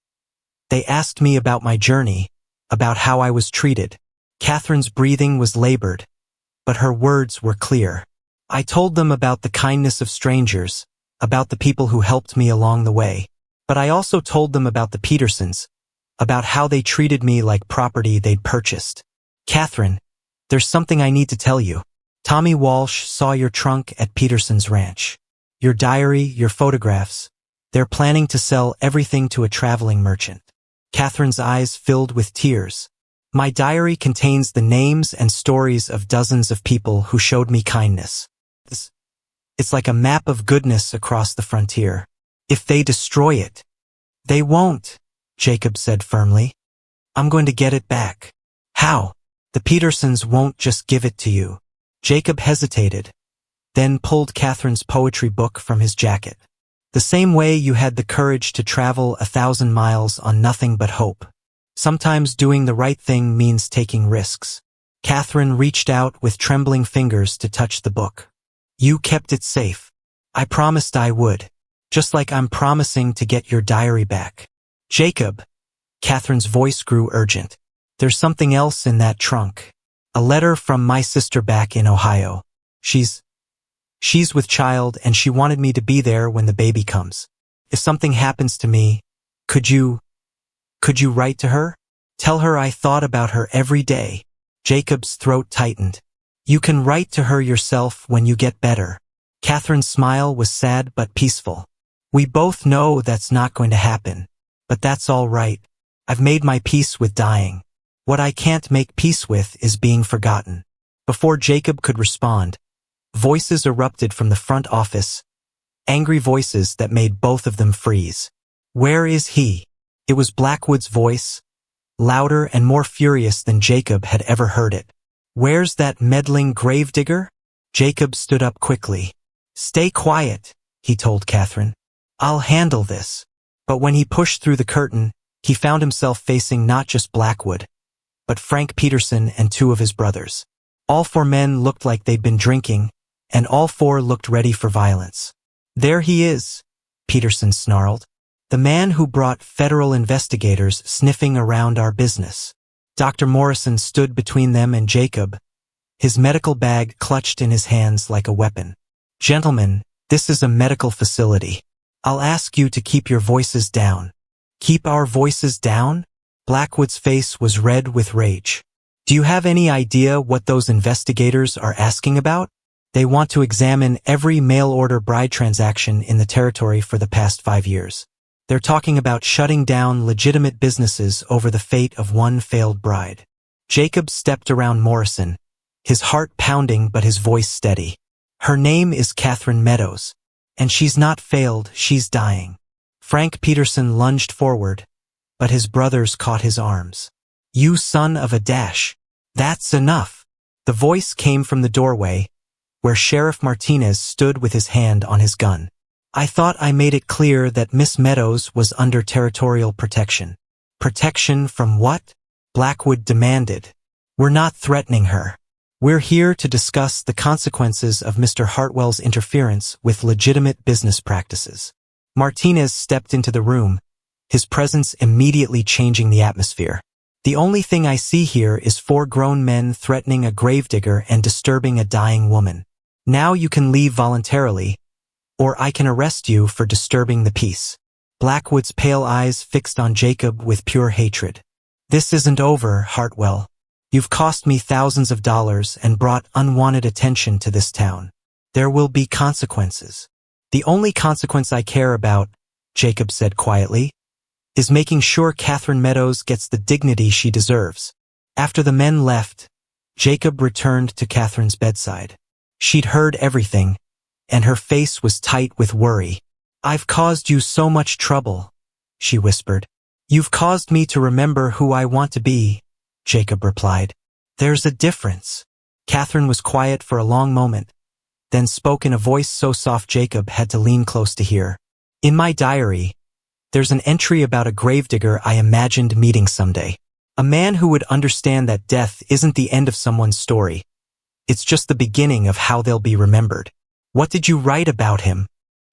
They asked me about my journey, about how I was treated. Catherine's breathing was labored, but her words were clear. I told them about the kindness of strangers, about the people who helped me along the way. But I also told them about the Petersons, about how they treated me like property they'd purchased. Catherine, there's something I need to tell you. Tommy Walsh saw your trunk at Peterson's ranch. Your diary, your photographs. They're planning to sell everything to a traveling merchant. Catherine's eyes filled with tears. My diary contains the names and stories of dozens of people who showed me kindness. It's like a map of goodness across the frontier. If they destroy it, they won't, Jacob said firmly. I'm going to get it back. How? The Petersons won't just give it to you. Jacob hesitated, then pulled Catherine's poetry book from his jacket. The same way you had the courage to travel 1,000 miles on nothing but hope. Sometimes doing the right thing means taking risks. Catherine reached out with trembling fingers to touch the book. You kept it safe. I promised I would. Just like I'm promising to get your diary back. Jacob. Catherine's voice grew urgent. There's something else in that trunk. A letter from my sister back in Ohio. She's with child and she wanted me to be there when the baby comes. If something happens to me, could you write to her? Tell her I thought about her every day. Jacob's throat tightened. You can write to her yourself when you get better. Catherine's smile was sad but peaceful. We both know that's not going to happen. But that's all right. I've made my peace with dying. What I can't make peace with is being forgotten. Before Jacob could respond, voices erupted from the front office, angry voices that made both of them freeze. Where is he? It was Blackwood's voice, louder and more furious than Jacob had ever heard it. Where's that meddling gravedigger? Jacob stood up quickly. Stay quiet, he told Catherine. I'll handle this. But when he pushed through the curtain, he found himself facing not just Blackwood, but Frank Peterson and two of his brothers. All four men looked like they'd been drinking, and all four looked ready for violence. There he is, Peterson snarled. The man who brought federal investigators sniffing around our business. Dr. Morrison stood between them and Jacob, his medical bag clutched in his hands like a weapon. Gentlemen, this is a medical facility. I'll ask you to keep your voices down. Keep our voices down? Blackwood's face was red with rage. Do you have any idea what those investigators are asking about? They want to examine every mail-order bride transaction in the territory for the past 5 years. They're talking about shutting down legitimate businesses over the fate of one failed bride. Jacob stepped around Morrison, his heart pounding but his voice steady. Her name is Catherine Meadows, and she's not failed, she's dying. Frank Peterson lunged forward, but his brothers caught his arms. You son of a dash. That's enough. The voice came from the doorway, where Sheriff Martinez stood with his hand on his gun. I thought I made it clear that Miss Meadows was under territorial protection. Protection from what? Blackwood demanded. We're not threatening her. We're here to discuss the consequences of Mr. Hartwell's interference with legitimate business practices. Martinez stepped into the room, his presence immediately changing the atmosphere. The only thing I see here is 4 grown men threatening a gravedigger and disturbing a dying woman. Now you can leave voluntarily, or I can arrest you for disturbing the peace. Blackwood's pale eyes fixed on Jacob with pure hatred. This isn't over, Hartwell. You've cost me thousands of dollars and brought unwanted attention to this town. There will be consequences. The only consequence I care about, Jacob said quietly, is making sure Catherine Meadows gets the dignity she deserves. After the men left, Jacob returned to Catherine's bedside. She'd heard everything, and her face was tight with worry. I've caused you so much trouble, she whispered. You've caused me to remember who I want to be, Jacob replied. There's a difference. Catherine was quiet for a long moment, then spoke in a voice so soft Jacob had to lean close to hear. In my diary, there's an entry about a gravedigger I imagined meeting someday. A man who would understand that death isn't the end of someone's story. It's just the beginning of how they'll be remembered. What did you write about him?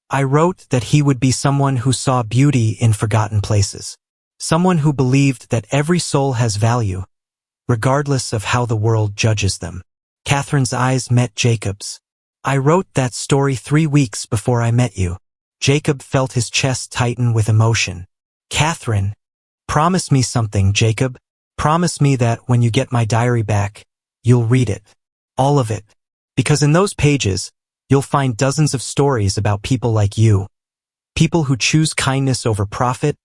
I wrote that he would be someone who saw beauty in forgotten places. Someone who believed that every soul has value, regardless of how the world judges them. Catherine's eyes met Jacob's. I wrote that story 3 weeks before I met you. Jacob felt his chest tighten with emotion. Catherine, promise me something, Jacob. Promise me that when you get my diary back, you'll read it. All of it. Because in those pages, you'll find dozens of stories about people like you. People who choose kindness over profit,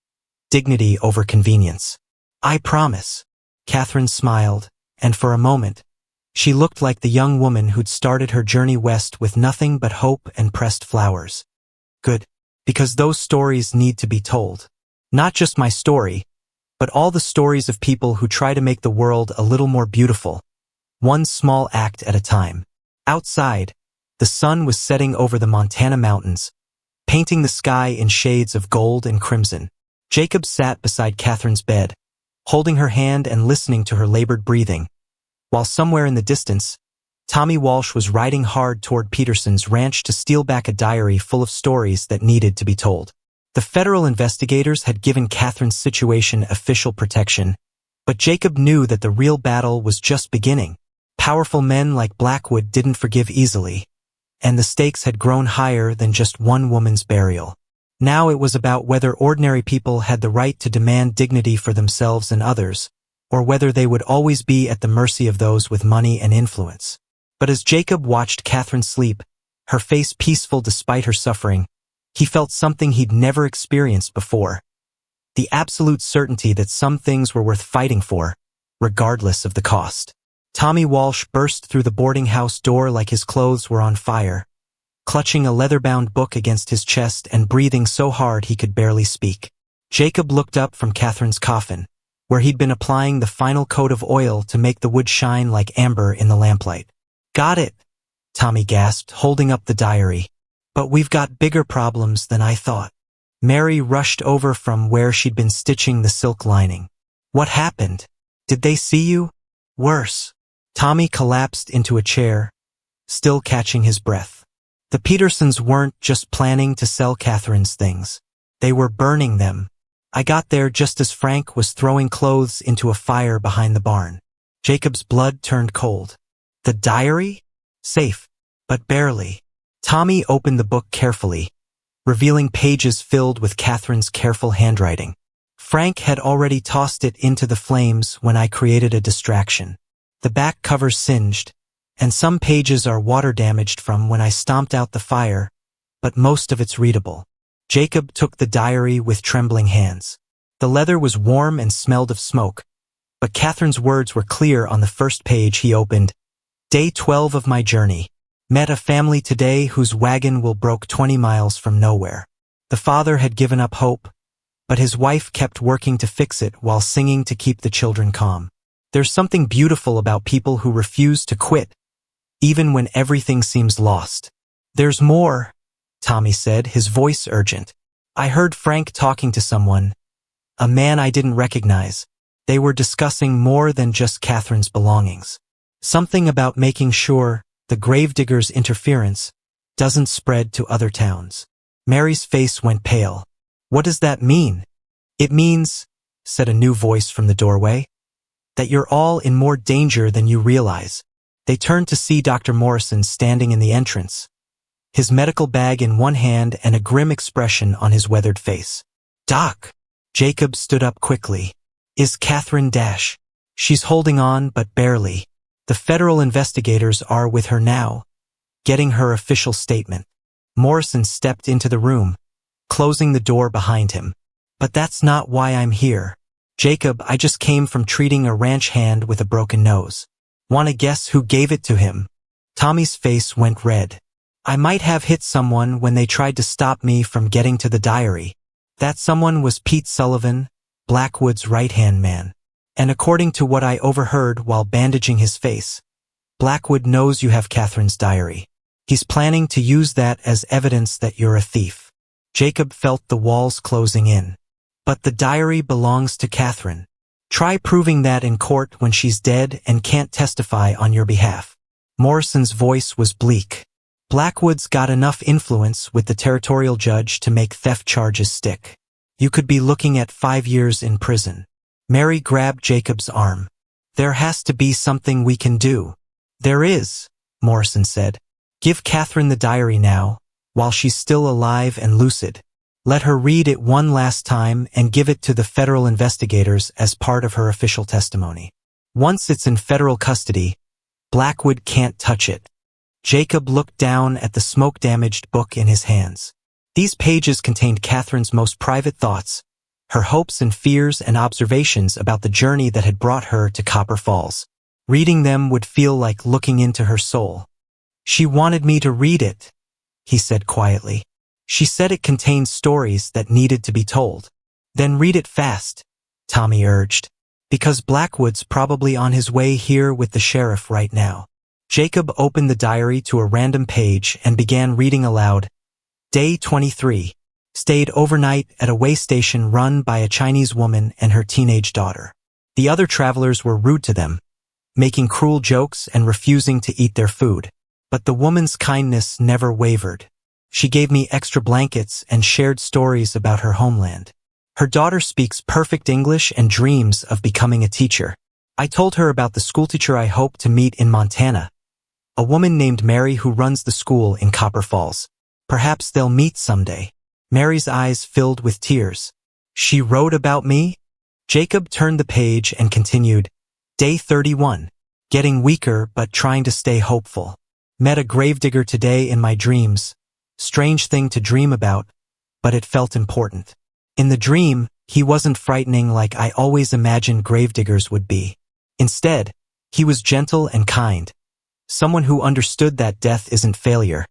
dignity over convenience. I promise. Catherine smiled, and for a moment, she looked like the young woman who'd started her journey west with nothing but hope and pressed flowers. Good, because those stories need to be told. Not just my story, but all the stories of people who try to make the world a little more beautiful, one small act at a time. Outside, the sun was setting over the Montana mountains, painting the sky in shades of gold and crimson. Jacob sat beside Catherine's bed, holding her hand and listening to her labored breathing, while somewhere in the distance, Tommy Walsh was riding hard toward Peterson's ranch to steal back a diary full of stories that needed to be told. The federal investigators had given Catherine's situation official protection, but Jacob knew that the real battle was just beginning. Powerful men like Blackwood didn't forgive easily, and the stakes had grown higher than just one woman's burial. Now it was about whether ordinary people had the right to demand dignity for themselves and others, or whether they would always be at the mercy of those with money and influence. But as Jacob watched Catherine sleep, her face peaceful despite her suffering, he felt something he'd never experienced before. The absolute certainty that some things were worth fighting for, regardless of the cost. Tommy Walsh burst through the boarding house door like his clothes were on fire, clutching a leather-bound book against his chest and breathing so hard he could barely speak. Jacob looked up from Catherine's coffin, where he'd been applying the final coat of oil to make the wood shine like amber in the lamplight. Got it, Tommy gasped, holding up the diary. But we've got bigger problems than I thought. Mary rushed over from where she'd been stitching the silk lining. What happened? Did they see you? Worse. Tommy collapsed into a chair, still catching his breath. The Petersons weren't just planning to sell Catherine's things. They were burning them. I got there just as Frank was throwing clothes into a fire behind the barn. Jacob's blood turned cold. The diary? Safe, but barely. Tommy opened the book carefully, revealing pages filled with Catherine's careful handwriting. Frank had already tossed it into the flames when I created a distraction. The back cover's singed, and some pages are water-damaged from when I stomped out the fire, but most of it's readable. Jacob took the diary with trembling hands. The leather was warm and smelled of smoke, but Catherine's words were clear on the first page he opened. Day 12 of my journey. Met a family today whose wagon will broke 20 miles from nowhere. The father had given up hope, but his wife kept working to fix it while singing to keep the children calm. There's something beautiful about people who refuse to quit, even when everything seems lost. There's more, Tommy said, his voice urgent. I heard Frank talking to someone, a man I didn't recognize. They were discussing more than just Catherine's belongings. Something about making sure the gravedigger's interference doesn't spread to other towns. Mary's face went pale. What does that mean? It means, said a new voice from the doorway, that you're all in more danger than you realize. They turned to see Dr. Morrison standing in the entrance, his medical bag in one hand and a grim expression on his weathered face. Doc! Jacob stood up quickly. Is Catherine Dash? She's holding on, but barely. The federal investigators are with her now, getting her official statement. Morrison stepped into the room, closing the door behind him. But that's not why I'm here. Jacob, I just came from treating a ranch hand with a broken nose. Wanna guess who gave it to him? Tommy's face went red. I might have hit someone when they tried to stop me from getting to the diary. That someone was Pete Sullivan, Blackwood's right-hand man. And according to what I overheard while bandaging his face, Blackwood knows you have Catherine's diary. He's planning to use that as evidence that you're a thief. Jacob felt the walls closing in. But the diary belongs to Catherine. Try proving that in court when she's dead and can't testify on your behalf. Morrison's voice was bleak. Blackwood's got enough influence with the territorial judge to make theft charges stick. You could be looking at 5 years in prison. Mary grabbed Jacob's arm. There has to be something we can do. There is, Morrison said. Give Catherine the diary now, while she's still alive and lucid. Let her read it one last time and give it to the federal investigators as part of her official testimony. Once it's in federal custody, Blackwood can't touch it. Jacob looked down at the smoke-damaged book in his hands. These pages contained Catherine's most private thoughts, her hopes and fears and observations about the journey that had brought her to Copper Falls. Reading them would feel like looking into her soul. She wanted me to read it, he said quietly. She said it contained stories that needed to be told. Then read it fast, Tommy urged, because Blackwood's probably on his way here with the sheriff right now. Jacob opened the diary to a random page and began reading aloud. Day 23. Stayed overnight at a way station run by a Chinese woman and her teenage daughter. The other travelers were rude to them, making cruel jokes and refusing to eat their food. But the woman's kindness never wavered. She gave me extra blankets and shared stories about her homeland. Her daughter speaks perfect English and dreams of becoming a teacher. I told her about the schoolteacher I hope to meet in Montana, a woman named Mary who runs the school in Copper Falls. Perhaps they'll meet someday. Mary's eyes filled with tears. She wrote about me? Jacob turned the page and continued. Day 31. Getting weaker but trying to stay hopeful. Met a gravedigger today in my dreams. Strange thing to dream about, but it felt important. In the dream, he wasn't frightening like I always imagined gravediggers would be. Instead, he was gentle and kind. Someone who understood that death isn't failure.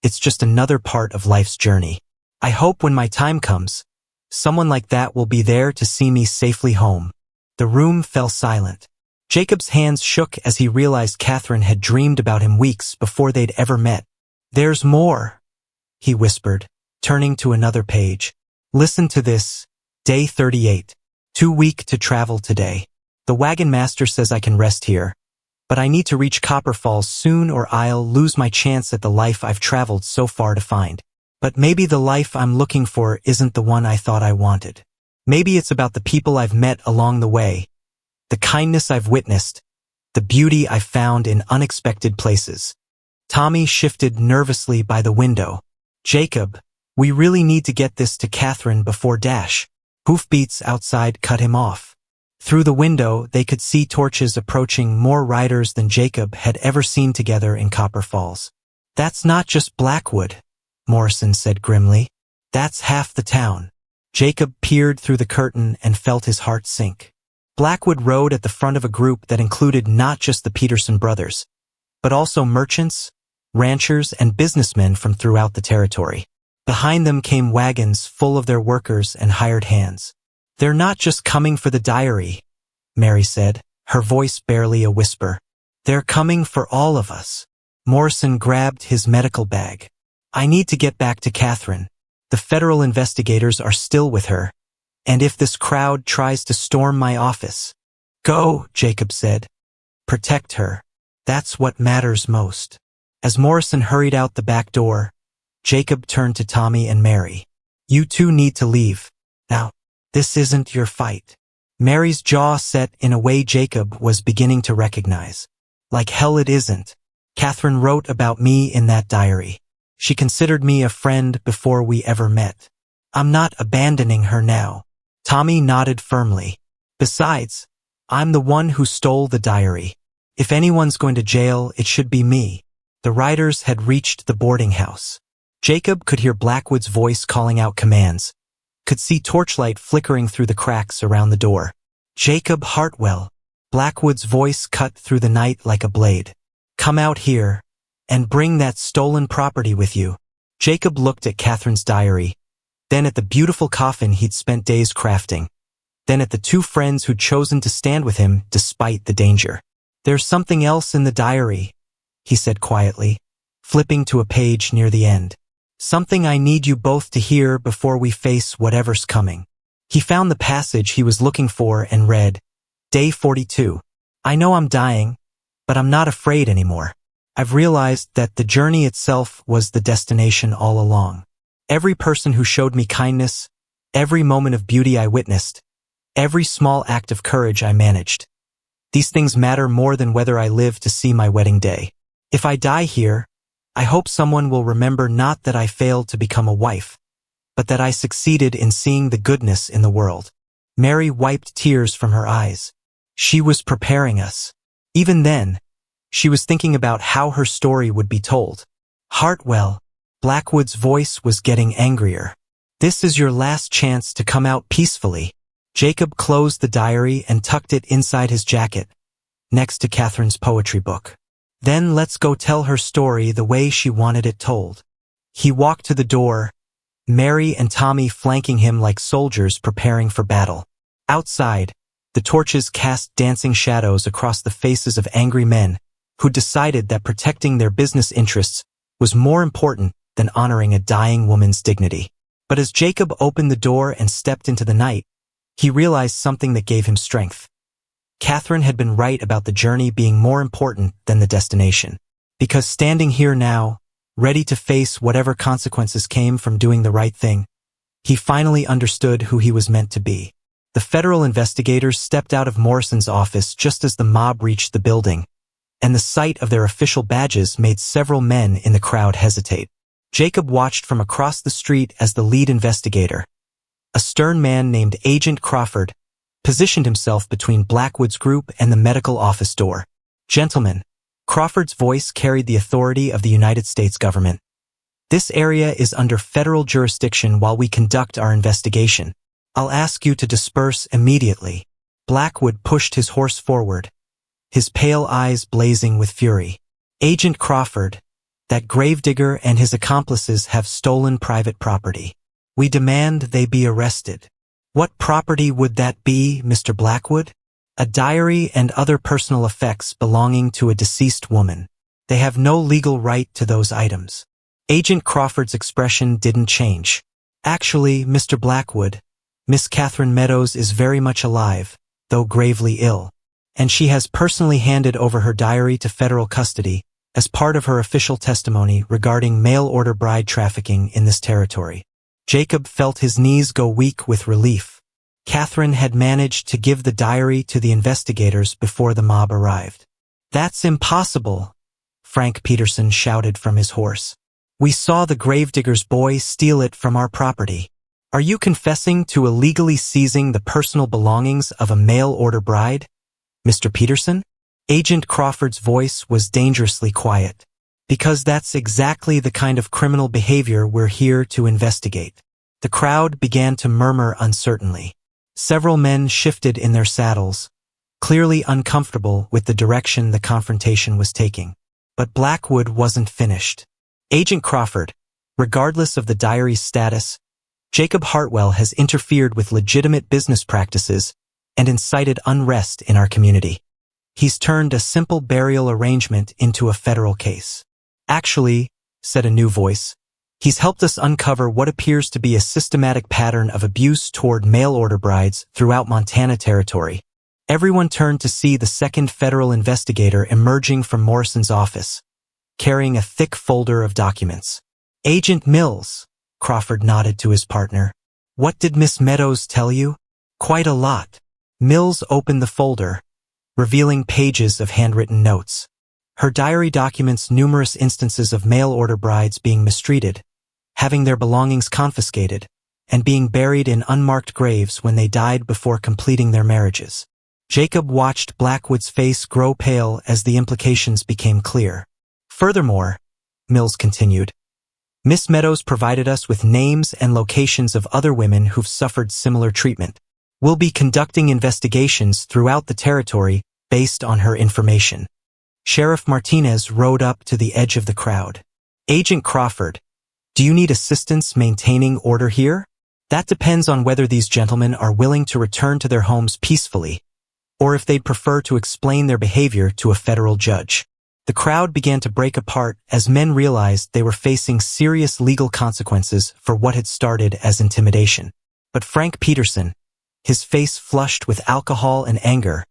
It's just another part of life's journey. I hope when my time comes, someone like that will be there to see me safely home. The room fell silent. Jacob's hands shook as he realized Catherine had dreamed about him weeks before they'd ever met. There's more, he whispered, turning to another page. Listen to this. Day 38. Too weak to travel today. The wagon master says I can rest here, but I need to reach Copper Falls soon or I'll lose my chance at the life I've traveled so far to find. But maybe the life I'm looking for isn't the one I thought I wanted. Maybe it's about the people I've met along the way, the kindness I've witnessed, the beauty I've found in unexpected places. Tommy shifted nervously by the window. Jacob, we really need to get this to Catherine before dash. Hoofbeats outside cut him off. Through the window, they could see torches approaching, more riders than Jacob had ever seen together in Copper Falls. That's not just Blackwood, Morrison said grimly. That's half the town. Jacob peered through the curtain and felt his heart sink. Blackwood rode at the front of a group that included not just the Peterson brothers, but also merchants, ranchers, and businessmen from throughout the territory. Behind them came wagons full of their workers and hired hands. They're not just coming for the diary, Mary said, her voice barely a whisper. They're coming for all of us. Morrison grabbed his medical bag. I need to get back to Catherine. The federal investigators are still with her. And if this crowd tries to storm my office, go, Jacob said. Protect her. That's what matters most. As Morrison hurried out the back door, Jacob turned to Tommy and Mary. You two need to leave. Now, this isn't your fight. Mary's jaw set in a way Jacob was beginning to recognize. Like hell it isn't. Catherine wrote about me in that diary. She considered me a friend before we ever met. I'm not abandoning her now. Tommy nodded firmly. Besides, I'm the one who stole the diary. If anyone's going to jail, it should be me. The riders had reached the boarding house. Jacob could hear Blackwood's voice calling out commands, could see torchlight flickering through the cracks around the door. Jacob Hartwell. Blackwood's voice cut through the night like a blade. Come out here, and bring that stolen property with you. Jacob looked at Catherine's diary, then at the beautiful coffin he'd spent days crafting, then at the two friends who'd chosen to stand with him despite the danger. There's something else in the diary, he said quietly, flipping to a page near the end. Something I need you both to hear before we face whatever's coming. He found the passage he was looking for and read, Day 42. I know I'm dying, but I'm not afraid anymore. I've realized that the journey itself was the destination all along. Every person who showed me kindness, every moment of beauty I witnessed, every small act of courage I managed. These things matter more than whether I live to see my wedding day. If I die here, I hope someone will remember not that I failed to become a wife, but that I succeeded in seeing the goodness in the world." Mary wiped tears from her eyes. She was preparing us. Even then, she was thinking about how her story would be told. "Hartwell," Blackwood's voice was getting angrier. "This is your last chance to come out peacefully." Jacob closed the diary and tucked it inside his jacket, next to Catherine's poetry book. "Then let's go tell her story the way she wanted it told." He walked to the door, Mary and Tommy flanking him like soldiers preparing for battle. Outside, the torches cast dancing shadows across the faces of angry men who decided that protecting their business interests was more important than honoring a dying woman's dignity. But as Jacob opened the door and stepped into the night, he realized something that gave him strength. Catherine had been right about the journey being more important than the destination. Because standing here now, ready to face whatever consequences came from doing the right thing, he finally understood who he was meant to be. The federal investigators stepped out of Morrison's office just as the mob reached the building, and the sight of their official badges made several men in the crowd hesitate. Jacob watched from across the street as the lead investigator, a stern man named Agent Crawford, positioned himself between Blackwood's group and the medical office door. "Gentlemen," Crawford's voice carried the authority of the United States government. "This area is under federal jurisdiction while we conduct our investigation. I'll ask you to disperse immediately." Blackwood pushed his horse forward, his pale eyes blazing with fury. "Agent Crawford, that gravedigger and his accomplices have stolen private property. We demand they be arrested." "What property would that be, Mr. Blackwood?" "A diary and other personal effects belonging to a deceased woman. They have no legal right to those items." Agent Crawford's expression didn't change. "Actually, Mr. Blackwood, Miss Catherine Meadows is very much alive, though gravely ill, and she has personally handed over her diary to federal custody as part of her official testimony regarding mail-order bride trafficking in this territory." Jacob felt his knees go weak with relief. Catherine had managed to give the diary to the investigators before the mob arrived. "That's impossible," Frank Peterson shouted from his horse. "We saw the gravedigger's boy steal it from our property. Are you confessing to illegally seizing the personal belongings of a mail-order bride, Mr. Peterson?" Agent Crawford's voice was dangerously quiet. "Because that's exactly the kind of criminal behavior we're here to investigate." The crowd began to murmur uncertainly. Several men shifted in their saddles, clearly uncomfortable with the direction the confrontation was taking. But Blackwood wasn't finished. "Agent Crawford, regardless of the diary's status, Jacob Hartwell has interfered with legitimate business practices and incited unrest in our community. He's turned a simple burial arrangement into a federal case." "Actually," said a new voice, "he's helped us uncover what appears to be a systematic pattern of abuse toward mail-order brides throughout Montana territory." Everyone turned to see the second federal investigator emerging from Morrison's office, carrying a thick folder of documents. "Agent Mills," Crawford nodded to his partner. "What did Miss Meadows tell you?" "Quite a lot." Mills opened the folder, revealing pages of handwritten notes. Her diary documents numerous instances of mail-order brides being mistreated, having their belongings confiscated, and being buried in unmarked graves when they died before completing their marriages. Jacob watched Blackwood's face grow pale as the implications became clear. "Furthermore," Mills continued, "Miss Meadows provided us with names and locations of other women who've suffered similar treatment. We'll be conducting investigations throughout the territory based on her information." Sheriff Martinez rode up to the edge of the crowd. "Agent Crawford, do you need assistance maintaining order here? That depends on whether these gentlemen are willing to return to their homes peacefully, or if they'd prefer to explain their behavior to a federal judge." The crowd began to break apart as men realized they were facing serious legal consequences for what had started as intimidation. But Frank Peterson, his face flushed with alcohol and anger,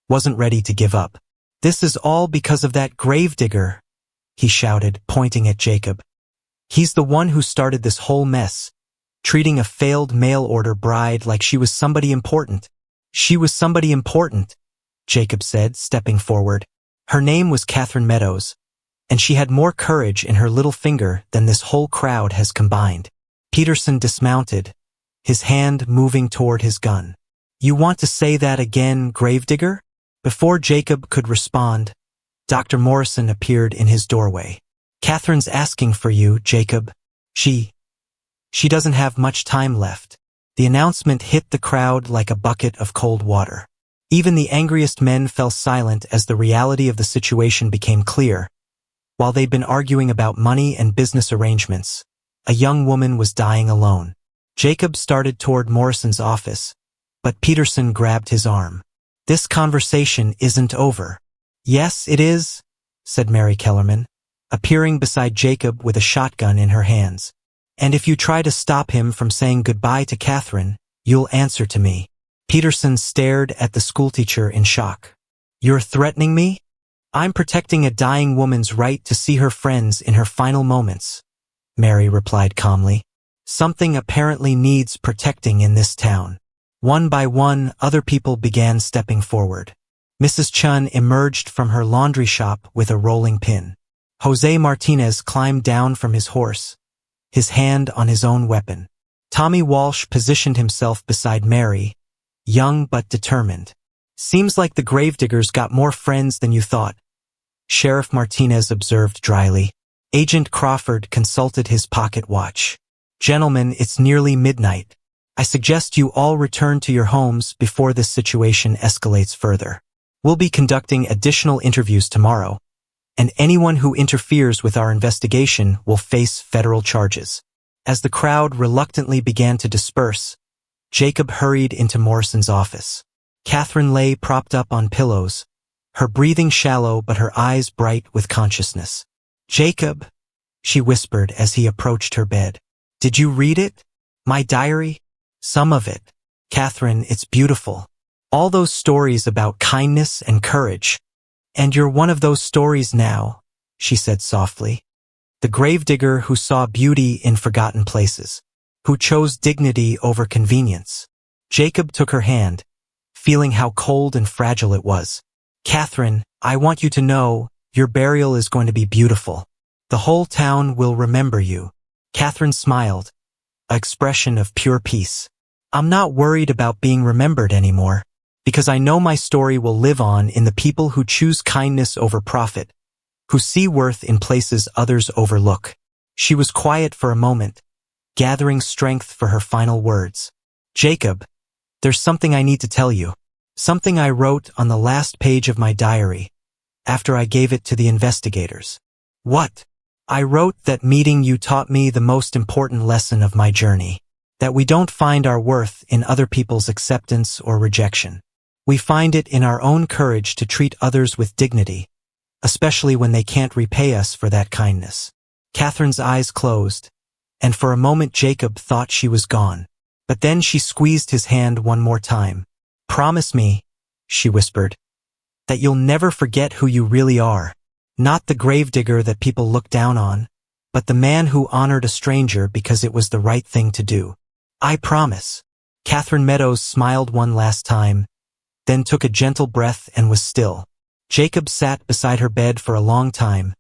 wasn't ready to give up. "This is all because of that gravedigger," he shouted, pointing at Jacob. "He's the one who started this whole mess, treating a failed mail-order bride like she was somebody important. She was somebody important, Jacob said, stepping forward. Her name was Catherine Meadows, and she had more courage in her little finger than this whole crowd has combined. Peterson dismounted, his hand moving toward his gun. You want to say that again, gravedigger? Before Jacob could respond, Dr. Morrison appeared in his doorway. Catherine's asking for you, Jacob. She doesn't have much time left. The announcement hit the crowd like a bucket of cold water. Even the angriest men fell silent as the reality of the situation became clear. While they'd been arguing about money and business arrangements, a young woman was dying alone. Jacob started toward Morrison's office, but Peterson grabbed his arm. This conversation isn't over. Yes, it is, said Mary Kellerman, appearing beside Jacob with a shotgun in her hands. And if you try to stop him from saying goodbye to Catherine, you'll answer to me. Peterson stared at the schoolteacher in shock. You're threatening me? I'm protecting a dying woman's right to see her friends in her final moments, Mary replied calmly. Something apparently needs protecting in this town. One by one, other people began stepping forward. Mrs. Chun emerged from her laundry shop with a rolling pin. Jose Martinez climbed down from his horse, his hand on his own weapon. Tommy Walsh positioned himself beside Mary, young but determined. Seems like the gravediggers got more friends than you thought, Sheriff Martinez observed dryly. Agent Crawford consulted his pocket watch. Gentlemen, it's nearly midnight. I suggest you all return to your homes before this situation escalates further. We'll be conducting additional interviews tomorrow, and anyone who interferes with our investigation will face federal charges. As the crowd reluctantly began to disperse, Jacob hurried into Morrison's office. Catherine lay propped up on pillows, her breathing shallow but her eyes bright with consciousness. Jacob, she whispered as he approached her bed. Did you read it? My diary? Some of it. Catherine, it's beautiful. All those stories about kindness and courage. And you're one of those stories now, she said softly. The gravedigger who saw beauty in forgotten places, who chose dignity over convenience. Jacob took her hand, feeling how cold and fragile it was. Catherine, I want you to know, your burial is going to be beautiful. The whole town will remember you. Catherine smiled, an expression of pure peace. I'm not worried about being remembered anymore, because I know my story will live on in the people who choose kindness over profit, who see worth in places others overlook. She was quiet for a moment, gathering strength for her final words. Jacob, there's something I need to tell you. Something I wrote on the last page of my diary, after I gave it to the investigators. What? I wrote that meeting you taught me the most important lesson of my journey, that we don't find our worth in other people's acceptance or rejection. We find it in our own courage to treat others with dignity, especially when they can't repay us for that kindness. Catherine's eyes closed, and for a moment Jacob thought she was gone. But then she squeezed his hand one more time. Promise me, she whispered, that you'll never forget who you really are. Not the gravedigger that people look down on, but the man who honored a stranger because it was the right thing to do. I promise. Catherine Meadows smiled one last time, then took a gentle breath and was still. Jacob sat beside her bed for a long time,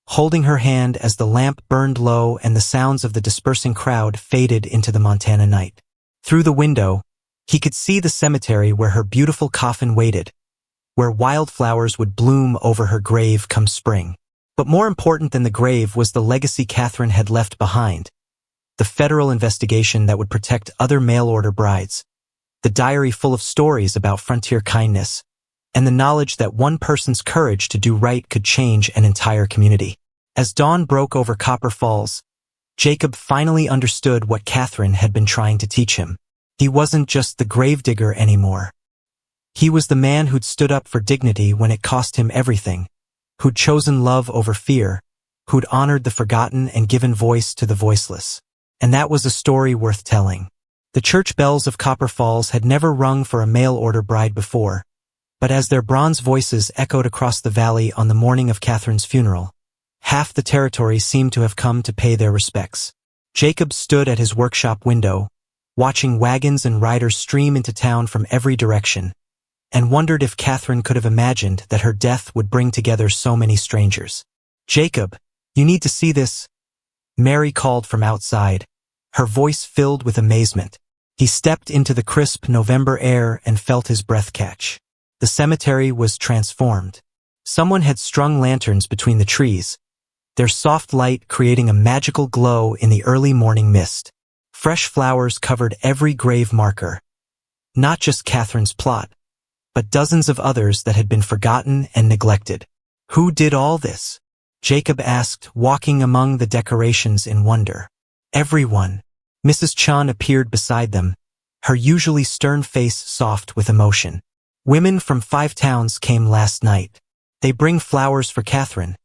holding her hand as the lamp burned low and the sounds of the dispersing crowd faded into the Montana night. Through the window, he could see the cemetery where her beautiful coffin waited, where wildflowers would bloom over her grave come spring. But more important than the grave was the legacy Catherine had left behind, the federal investigation that would protect other mail-order brides, the diary full of stories about frontier kindness, and the knowledge that one person's courage to do right could change an entire community. As dawn broke over Copper Falls, Jacob finally understood what Catherine had been trying to teach him. He wasn't just the gravedigger anymore. He was the man who'd stood up for dignity when it cost him everything, who'd chosen love over fear, who'd honored the forgotten and given voice to the voiceless. And that was a story worth telling. The church bells of Copper Falls had never rung for a mail-order bride before, but as their bronze voices echoed across the valley on the morning of Catherine's funeral, half the territory seemed to have come to pay their respects. Jacob stood at his workshop window, watching wagons and riders stream into town from every direction, and wondered if Catherine could have imagined that her death would bring together so many strangers. "Jacob, you need to see this," Mary called from outside, her voice filled with amazement. He stepped into the crisp November air and felt his breath catch. The cemetery was transformed. Someone had strung lanterns between the trees, their soft light creating a magical glow in the early morning mist. Fresh flowers covered every grave marker. Not just Catherine's plot, but dozens of others that had been forgotten and neglected. "Who did all this?" Jacob asked, walking among the decorations in wonder. "Everyone." Mrs. Chan appeared beside them, her usually stern face soft with emotion. "Women from 5 towns came last night. They bring flowers for Catherine,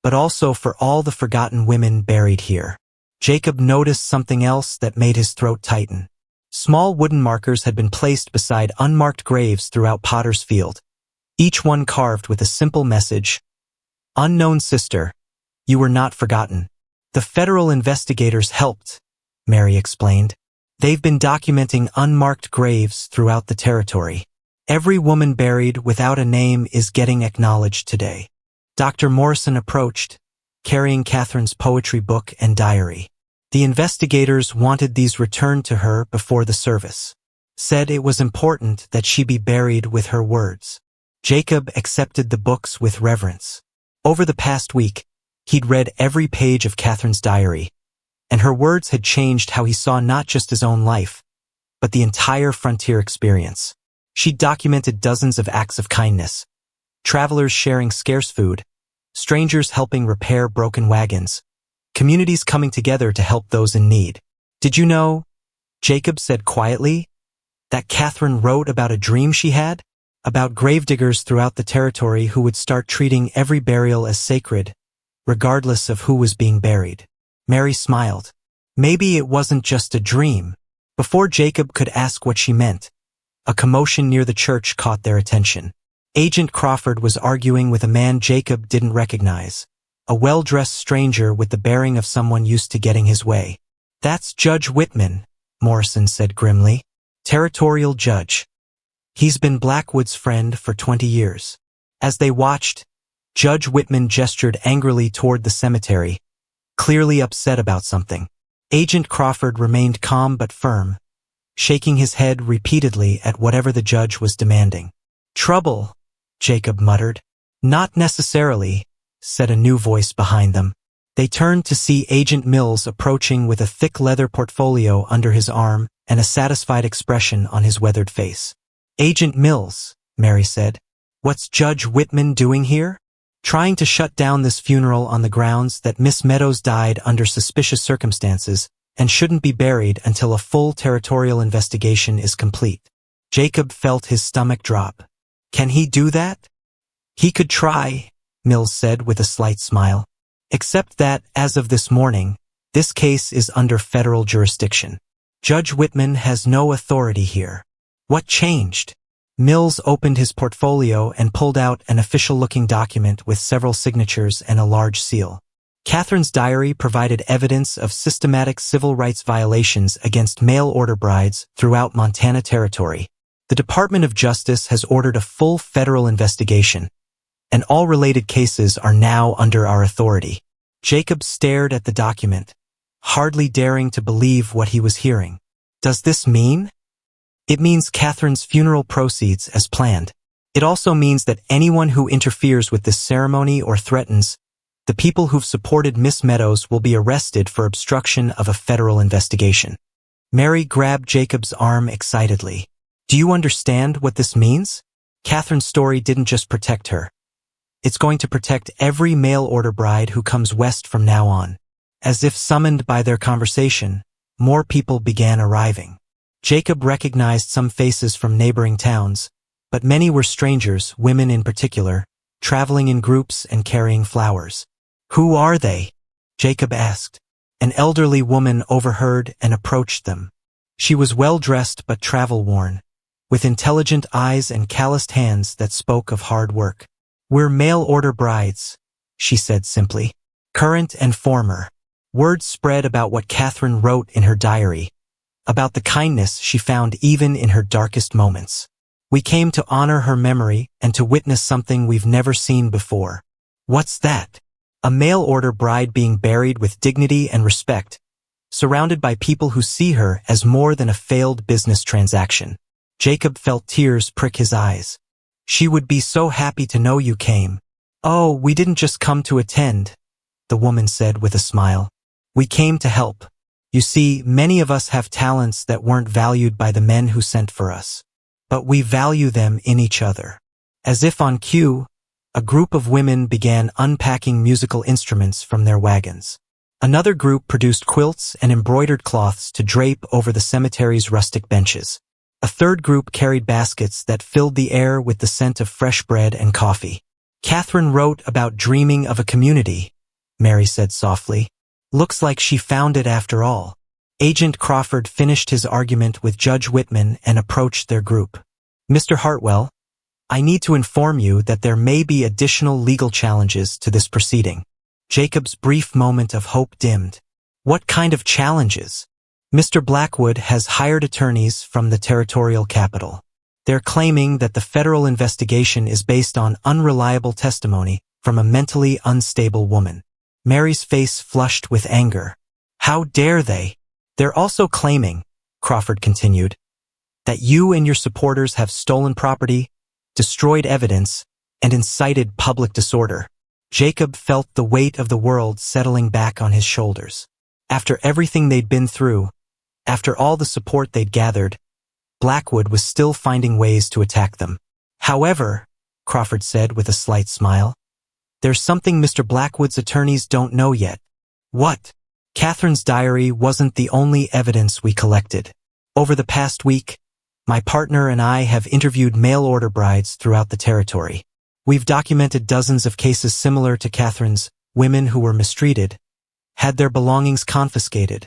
but also for all the forgotten women buried here." Jacob noticed something else that made his throat tighten. Small wooden markers had been placed beside unmarked graves throughout Potter's Field, each one carved with a simple message: "Unknown sister, you were not forgotten." "The federal investigators helped," Mary explained. "They've been documenting unmarked graves throughout the territory. Every woman buried without a name is getting acknowledged today." Dr. Morrison approached, carrying Catherine's poetry book and diary. The investigators wanted these returned to her before the service. Said it was important that she be buried with her words. Jacob accepted the books with reverence. Over the past week, he'd read every page of Catherine's diary, and her words had changed how he saw not just his own life, but the entire frontier experience. She documented dozens of acts of kindness, travelers sharing scarce food, strangers helping repair broken wagons, communities coming together to help those in need. "Did you know," Jacob said quietly, "that Catherine wrote about a dream she had? About gravediggers throughout the territory who would start treating every burial as sacred, regardless of who was being buried." Mary smiled. Maybe it wasn't just a dream. Before Jacob could ask what she meant, a commotion near the church caught their attention. Agent Crawford was arguing with a man Jacob didn't recognize, a well-dressed stranger with the bearing of someone used to getting his way. "That's Judge Whitman," Morrison said grimly. "Territorial judge. He's been Blackwood's friend for 20 years. As they watched, Judge Whitman gestured angrily toward the cemetery, clearly upset about something. Agent Crawford remained calm but firm, shaking his head repeatedly at whatever the judge was demanding. "Trouble," Jacob muttered. "Not necessarily," said a new voice behind them. They turned to see Agent Mills approaching with a thick leather portfolio under his arm and a satisfied expression on his weathered face. "Agent Mills," Mary said, "what's Judge Whitman doing here?" "Trying to shut down this funeral on the grounds that Miss Meadows died under suspicious circumstances and shouldn't be buried until a full territorial investigation is complete." Jacob felt his stomach drop. "Can he do that?" "He could try," Mills said with a slight smile. "Except that, as of this morning, this case is under federal jurisdiction. Judge Whitman has no authority here." "What changed?" Mills opened his portfolio and pulled out an official-looking document with several signatures and a large seal. Catherine's diary provided evidence of systematic civil rights violations against mail-order brides throughout Montana Territory. The Department of Justice has ordered a full federal investigation, and all related cases are now under our authority. Jacob stared at the document, hardly daring to believe what he was hearing. "Does this mean?" "It means Catherine's funeral proceeds as planned. It also means that anyone who interferes with this ceremony or threatens the people who've supported Miss Meadows will be arrested for obstruction of a federal investigation." Mary grabbed Jacob's arm excitedly. "Do you understand what this means? Catherine's story didn't just protect her. It's going to protect every mail-order bride who comes west from now on." As if summoned by their conversation, more people began arriving. Jacob recognized some faces from neighboring towns, but many were strangers, women in particular, traveling in groups and carrying flowers. "Who are they?" Jacob asked. An elderly woman overheard and approached them. She was well-dressed but travel-worn, with intelligent eyes and calloused hands that spoke of hard work. "We're mail-order brides," she said simply. "Current and former. Word spread about what Catherine wrote in her diary, about the kindness she found even in her darkest moments. We came to honor her memory and to witness something we've never seen before. What's that? A mail-order bride being buried with dignity and respect, surrounded by people who see her as more than a failed business transaction. Jacob felt tears prick his eyes. She would be so happy to know you came. Oh, we didn't just come to attend, the woman said with a smile. We came to help. You see, many of us have talents that weren't valued by the men who sent for us. But we value them in each other. As if on cue, a group of women began unpacking musical instruments from their wagons. Another group produced quilts and embroidered cloths to drape over the cemetery's rustic benches. A third group carried baskets that filled the air with the scent of fresh bread and coffee. Catherine wrote about dreaming of a community, Mary said softly. Looks like she found it after all. Agent Crawford finished his argument with Judge Whitman and approached their group. Mr. Hartwell, I need to inform you that there may be additional legal challenges to this proceeding. Jacob's brief moment of hope dimmed. What kind of challenges? Mr. Blackwood has hired attorneys from the territorial capital. They're claiming that the federal investigation is based on unreliable testimony from a mentally unstable woman. Mary's face flushed with anger. How dare they? They're also claiming, Crawford continued, that you and your supporters have stolen property, destroyed evidence, and incited public disorder. Jacob felt the weight of the world settling back on his shoulders. After everything they'd been through, after all the support they'd gathered, Blackwood was still finding ways to attack them. However, Crawford said with a slight smile, there's something Mr. Blackwood's attorneys don't know yet. What? Catherine's diary wasn't the only evidence we collected. Over the past week, my partner and I have interviewed mail-order brides throughout the territory. We've documented dozens of cases similar to Catherine's, women who were mistreated, had their belongings confiscated,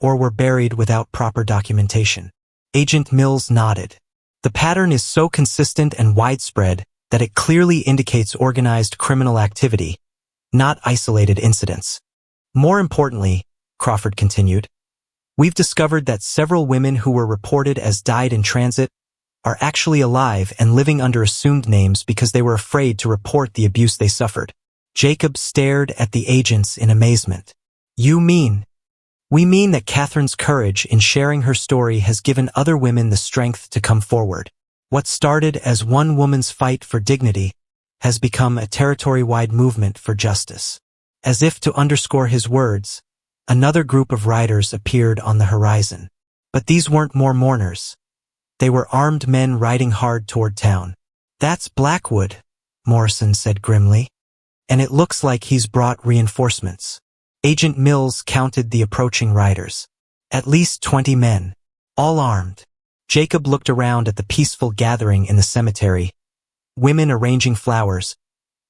or were buried without proper documentation. Agent Mills nodded. The pattern is so consistent and widespread that it clearly indicates organized criminal activity, not isolated incidents. More importantly, Crawford continued, we've discovered that several women who were reported as died in transit are actually alive and living under assumed names because they were afraid to report the abuse they suffered. Jacob stared at the agents in amazement. You mean? We mean that Catherine's courage in sharing her story has given other women the strength to come forward. What started as one woman's fight for dignity has become a territory-wide movement for justice. As if to underscore his words, another group of riders appeared on the horizon. But these weren't more mourners. They were armed men riding hard toward town. That's Blackwood, Morrison said grimly. And it looks like he's brought reinforcements. Agent Mills counted the approaching riders. At least 20 men, all armed. Jacob looked around at the peaceful gathering in the cemetery. Women arranging flowers,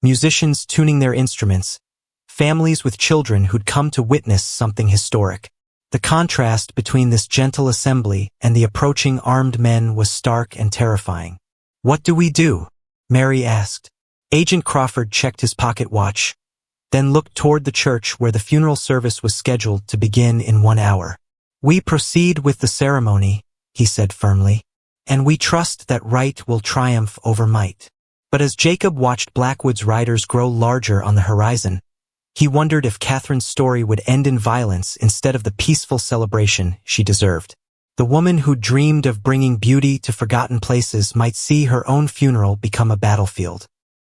musicians tuning their instruments, families with children who'd come to witness something historic. The contrast between this gentle assembly and the approaching armed men was stark and terrifying. What do we do? Mary asked. Agent Crawford checked his pocket watch, then looked toward the church where the funeral service was scheduled to begin in 1 hour. We proceed with the ceremony, he said firmly, and we trust that right will triumph over might. But as Jacob watched Blackwood's riders grow larger on the horizon, he wondered if Catherine's story would end in violence instead of the peaceful celebration she deserved. The woman who dreamed of bringing beauty to forgotten places might see her own funeral become a battlefield.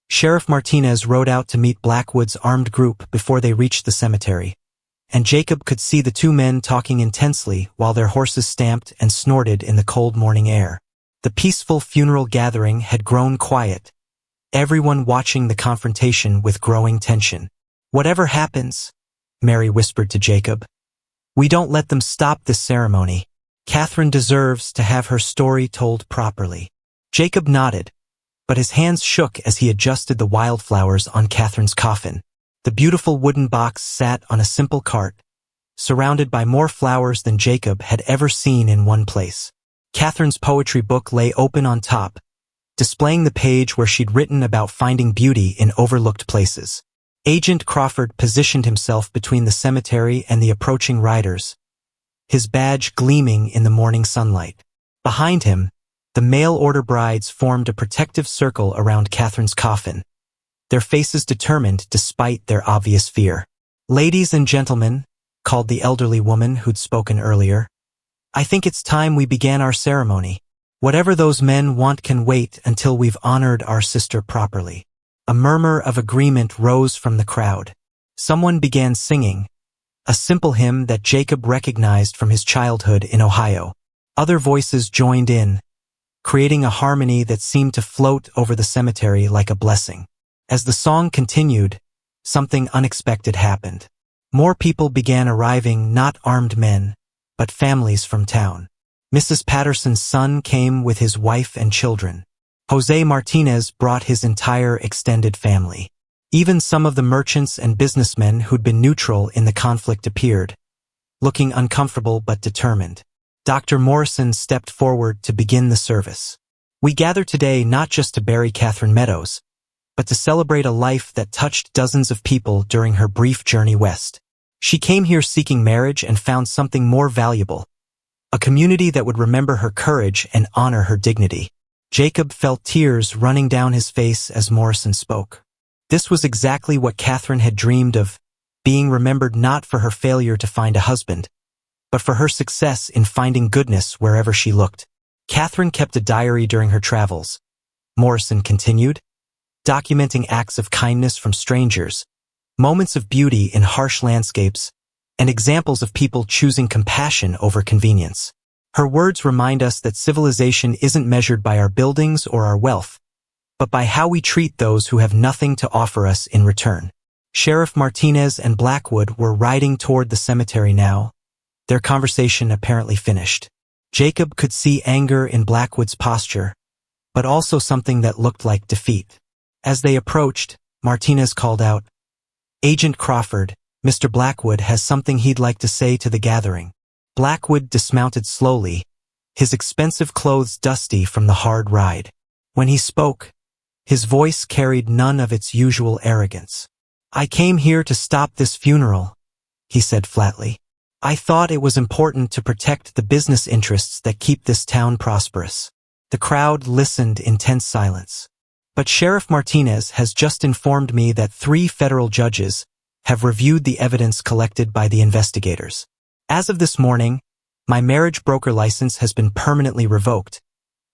Sheriff Martinez rode out to meet Blackwood's armed group before they reached the cemetery, and Jacob could see the two men talking intensely while their horses stamped and snorted in the cold morning air. The peaceful funeral gathering had grown quiet, everyone watching the confrontation with growing tension. Whatever happens, Mary whispered to Jacob, we don't let them stop this ceremony. Catherine deserves to have her story told properly. Jacob nodded, but his hands shook as he adjusted the wildflowers on Catherine's coffin. The beautiful wooden box sat on a simple cart, surrounded by more flowers than Jacob had ever seen in one place. Catherine's poetry book lay open on top, displaying the page where she'd written about finding beauty in overlooked places. Agent Crawford positioned himself between the cemetery and the approaching riders, his badge gleaming in the morning sunlight. Behind him, the mail-order brides formed a protective circle around Catherine's coffin, their faces determined despite their obvious fear. "Ladies and gentlemen," called the elderly woman who'd spoken earlier, "I think it's time we began our ceremony. Whatever those men want can wait until we've honored our sister properly." A murmur of agreement rose from the crowd. Someone began singing, a simple hymn that Jacob recognized from his childhood in Ohio. Other voices joined in, creating a harmony that seemed to float over the cemetery like a blessing. As the song continued, something unexpected happened. More people began arriving, not armed men, but families from town. Mrs. Patterson's son came with his wife and children. Jose Martinez brought his entire extended family. Even some of the merchants and businessmen who'd been neutral in the conflict appeared, looking uncomfortable but determined. Dr. Morrison stepped forward to begin the service. "We gather today not just to bury Catherine Meadows, but to celebrate a life that touched dozens of people during her brief journey west. She came here seeking marriage and found something more valuable, a community that would remember her courage and honor her dignity." Jacob felt tears running down his face as Morrison spoke. This was exactly what Catherine had dreamed of, being remembered not for her failure to find a husband, but for her success in finding goodness wherever she looked. Catherine kept a diary during her travels, Morrison continued, documenting acts of kindness from strangers, moments of beauty in harsh landscapes, and examples of people choosing compassion over convenience. Her words remind us that civilization isn't measured by our buildings or our wealth, but by how we treat those who have nothing to offer us in return. Sheriff Martinez and Blackwood were riding toward the cemetery now, their conversation apparently finished. Jacob could see anger in Blackwood's posture, but also something that looked like defeat. As they approached, Martinez called out, "Agent Crawford, Mr. Blackwood has something he'd like to say to the gathering." Blackwood dismounted slowly, his expensive clothes dusty from the hard ride. When he spoke, his voice carried none of its usual arrogance. "I came here to stop this funeral," he said flatly. "I thought it was important to protect the business interests that keep this town prosperous." The crowd listened in tense silence. "But Sheriff Martinez has just informed me that 3 federal judges have reviewed the evidence collected by the investigators. As of this morning, my marriage broker license has been permanently revoked,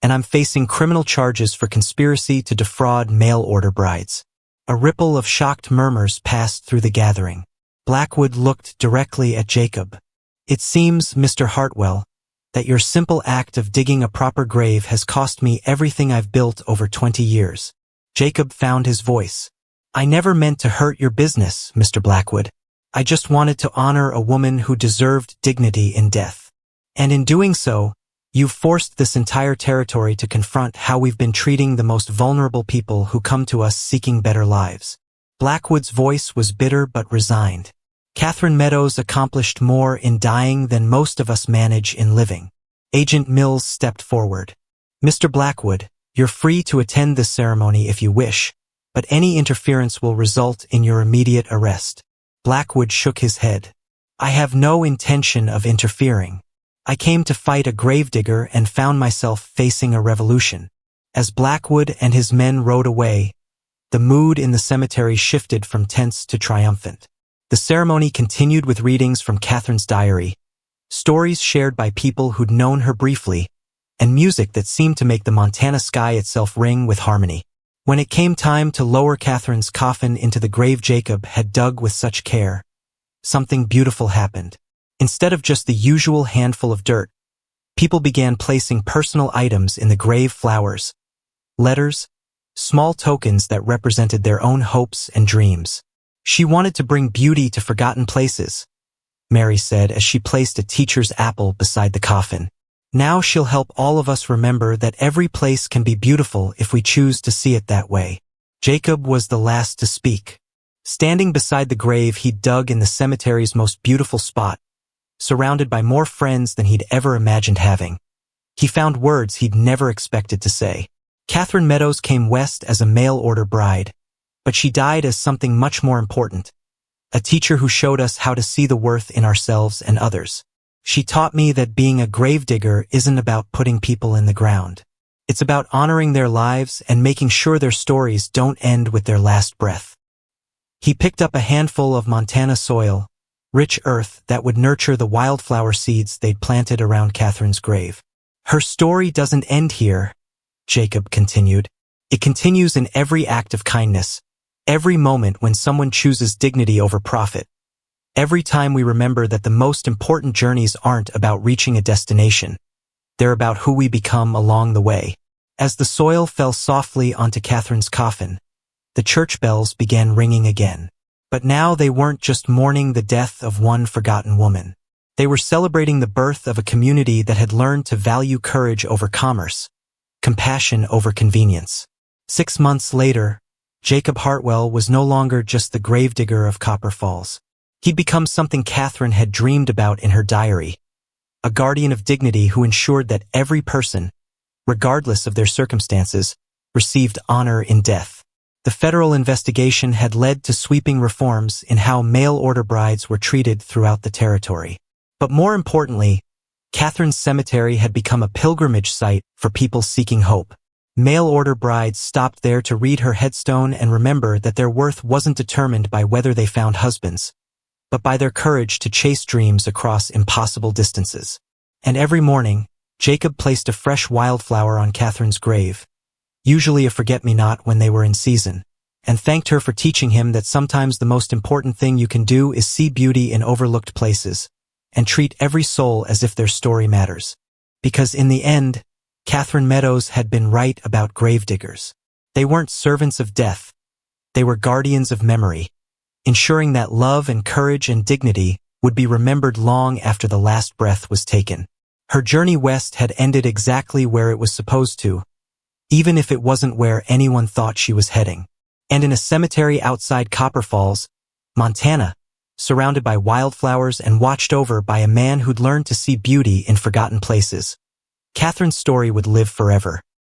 and I'm facing criminal charges for conspiracy to defraud mail-order brides." A ripple of shocked murmurs passed through the gathering. Blackwood looked directly at Jacob. "It seems, Mr. Hartwell, that your simple act of digging a proper grave has cost me everything I've built over 20 years. Jacob found his voice. "I never meant to hurt your business, Mr. Blackwood. I just wanted to honor a woman who deserved dignity in death. And in doing so, you've forced this entire territory to confront how we've been treating the most vulnerable people who come to us seeking better lives." Blackwood's voice was bitter but resigned. "Catherine Meadows accomplished more in dying than most of us manage in living." Agent Mills stepped forward. "Mr. Blackwood, you're free to attend this ceremony if you wish, but any interference will result in your immediate arrest." Blackwood shook his head. "I have no intention of interfering. I came to fight a gravedigger and found myself facing a revolution." As Blackwood and his men rode away, the mood in the cemetery shifted from tense to triumphant. The ceremony continued with readings from Catherine's diary, stories shared by people who'd known her briefly, and music that seemed to make the Montana sky itself ring with harmony. When it came time to lower Catherine's coffin into the grave Jacob had dug with such care, something beautiful happened. Instead of just the usual handful of dirt, people began placing personal items in the grave: flowers, letters, small tokens that represented their own hopes and dreams. "She wanted to bring beauty to forgotten places," Mary said as she placed a teacher's apple beside the coffin. "Now she'll help all of us remember that every place can be beautiful if we choose to see it that way." Jacob was the last to speak. Standing beside the grave he'd dug in the cemetery's most beautiful spot, surrounded by more friends than he'd ever imagined having, he found words he'd never expected to say. Catherine Meadows came west as a mail-order bride, But she died as something much more important. A teacher who showed us how to see the worth in ourselves and others. She taught me that being a gravedigger isn't about putting people in the ground. It's about honoring their lives and making sure their stories don't end with their last breath. He picked up a handful of Montana soil, rich earth that would nurture the wildflower seeds they'd planted around Catherine's grave. Her story doesn't end here, Jacob continued. It continues in every act of kindness, every moment when someone chooses dignity over profit. Every time we remember that the most important journeys aren't about reaching a destination, they're about who we become along the way. As the soil fell softly onto Catherine's coffin, the church bells began ringing again. But now they weren't just mourning the death of one forgotten woman. They were celebrating the birth of a community that had learned to value courage over commerce, compassion over convenience. 6 months later, Jacob Hartwell was no longer just the gravedigger of Copper Falls. He'd become something Catherine had dreamed about in her diary, a guardian of dignity who ensured that every person, regardless of their circumstances, received honor in death. The federal investigation had led to sweeping reforms in how mail-order brides were treated throughout the territory. But more importantly, Catherine's cemetery had become a pilgrimage site for people seeking hope. Mail-order brides stopped there to read her headstone and remember that their worth wasn't determined by whether they found husbands, but by their courage to chase dreams across impossible distances. And every morning, Jacob placed a fresh wildflower on Catherine's grave, usually a forget-me-not when they were in season, and thanked her for teaching him that sometimes the most important thing you can do is see beauty in overlooked places, and treat every soul as if their story matters. Because in the end, Catherine Meadows had been right about gravediggers. They weren't servants of death. They were guardians of memory, ensuring that love and courage and dignity would be remembered long after the last breath was taken. Her journey west had ended exactly where it was supposed to, even if it wasn't where anyone thought she was heading. And in a cemetery outside Copper Falls, Montana, surrounded by wildflowers and watched over by a man who'd learned to see beauty in forgotten places, Catherine's story would live forever.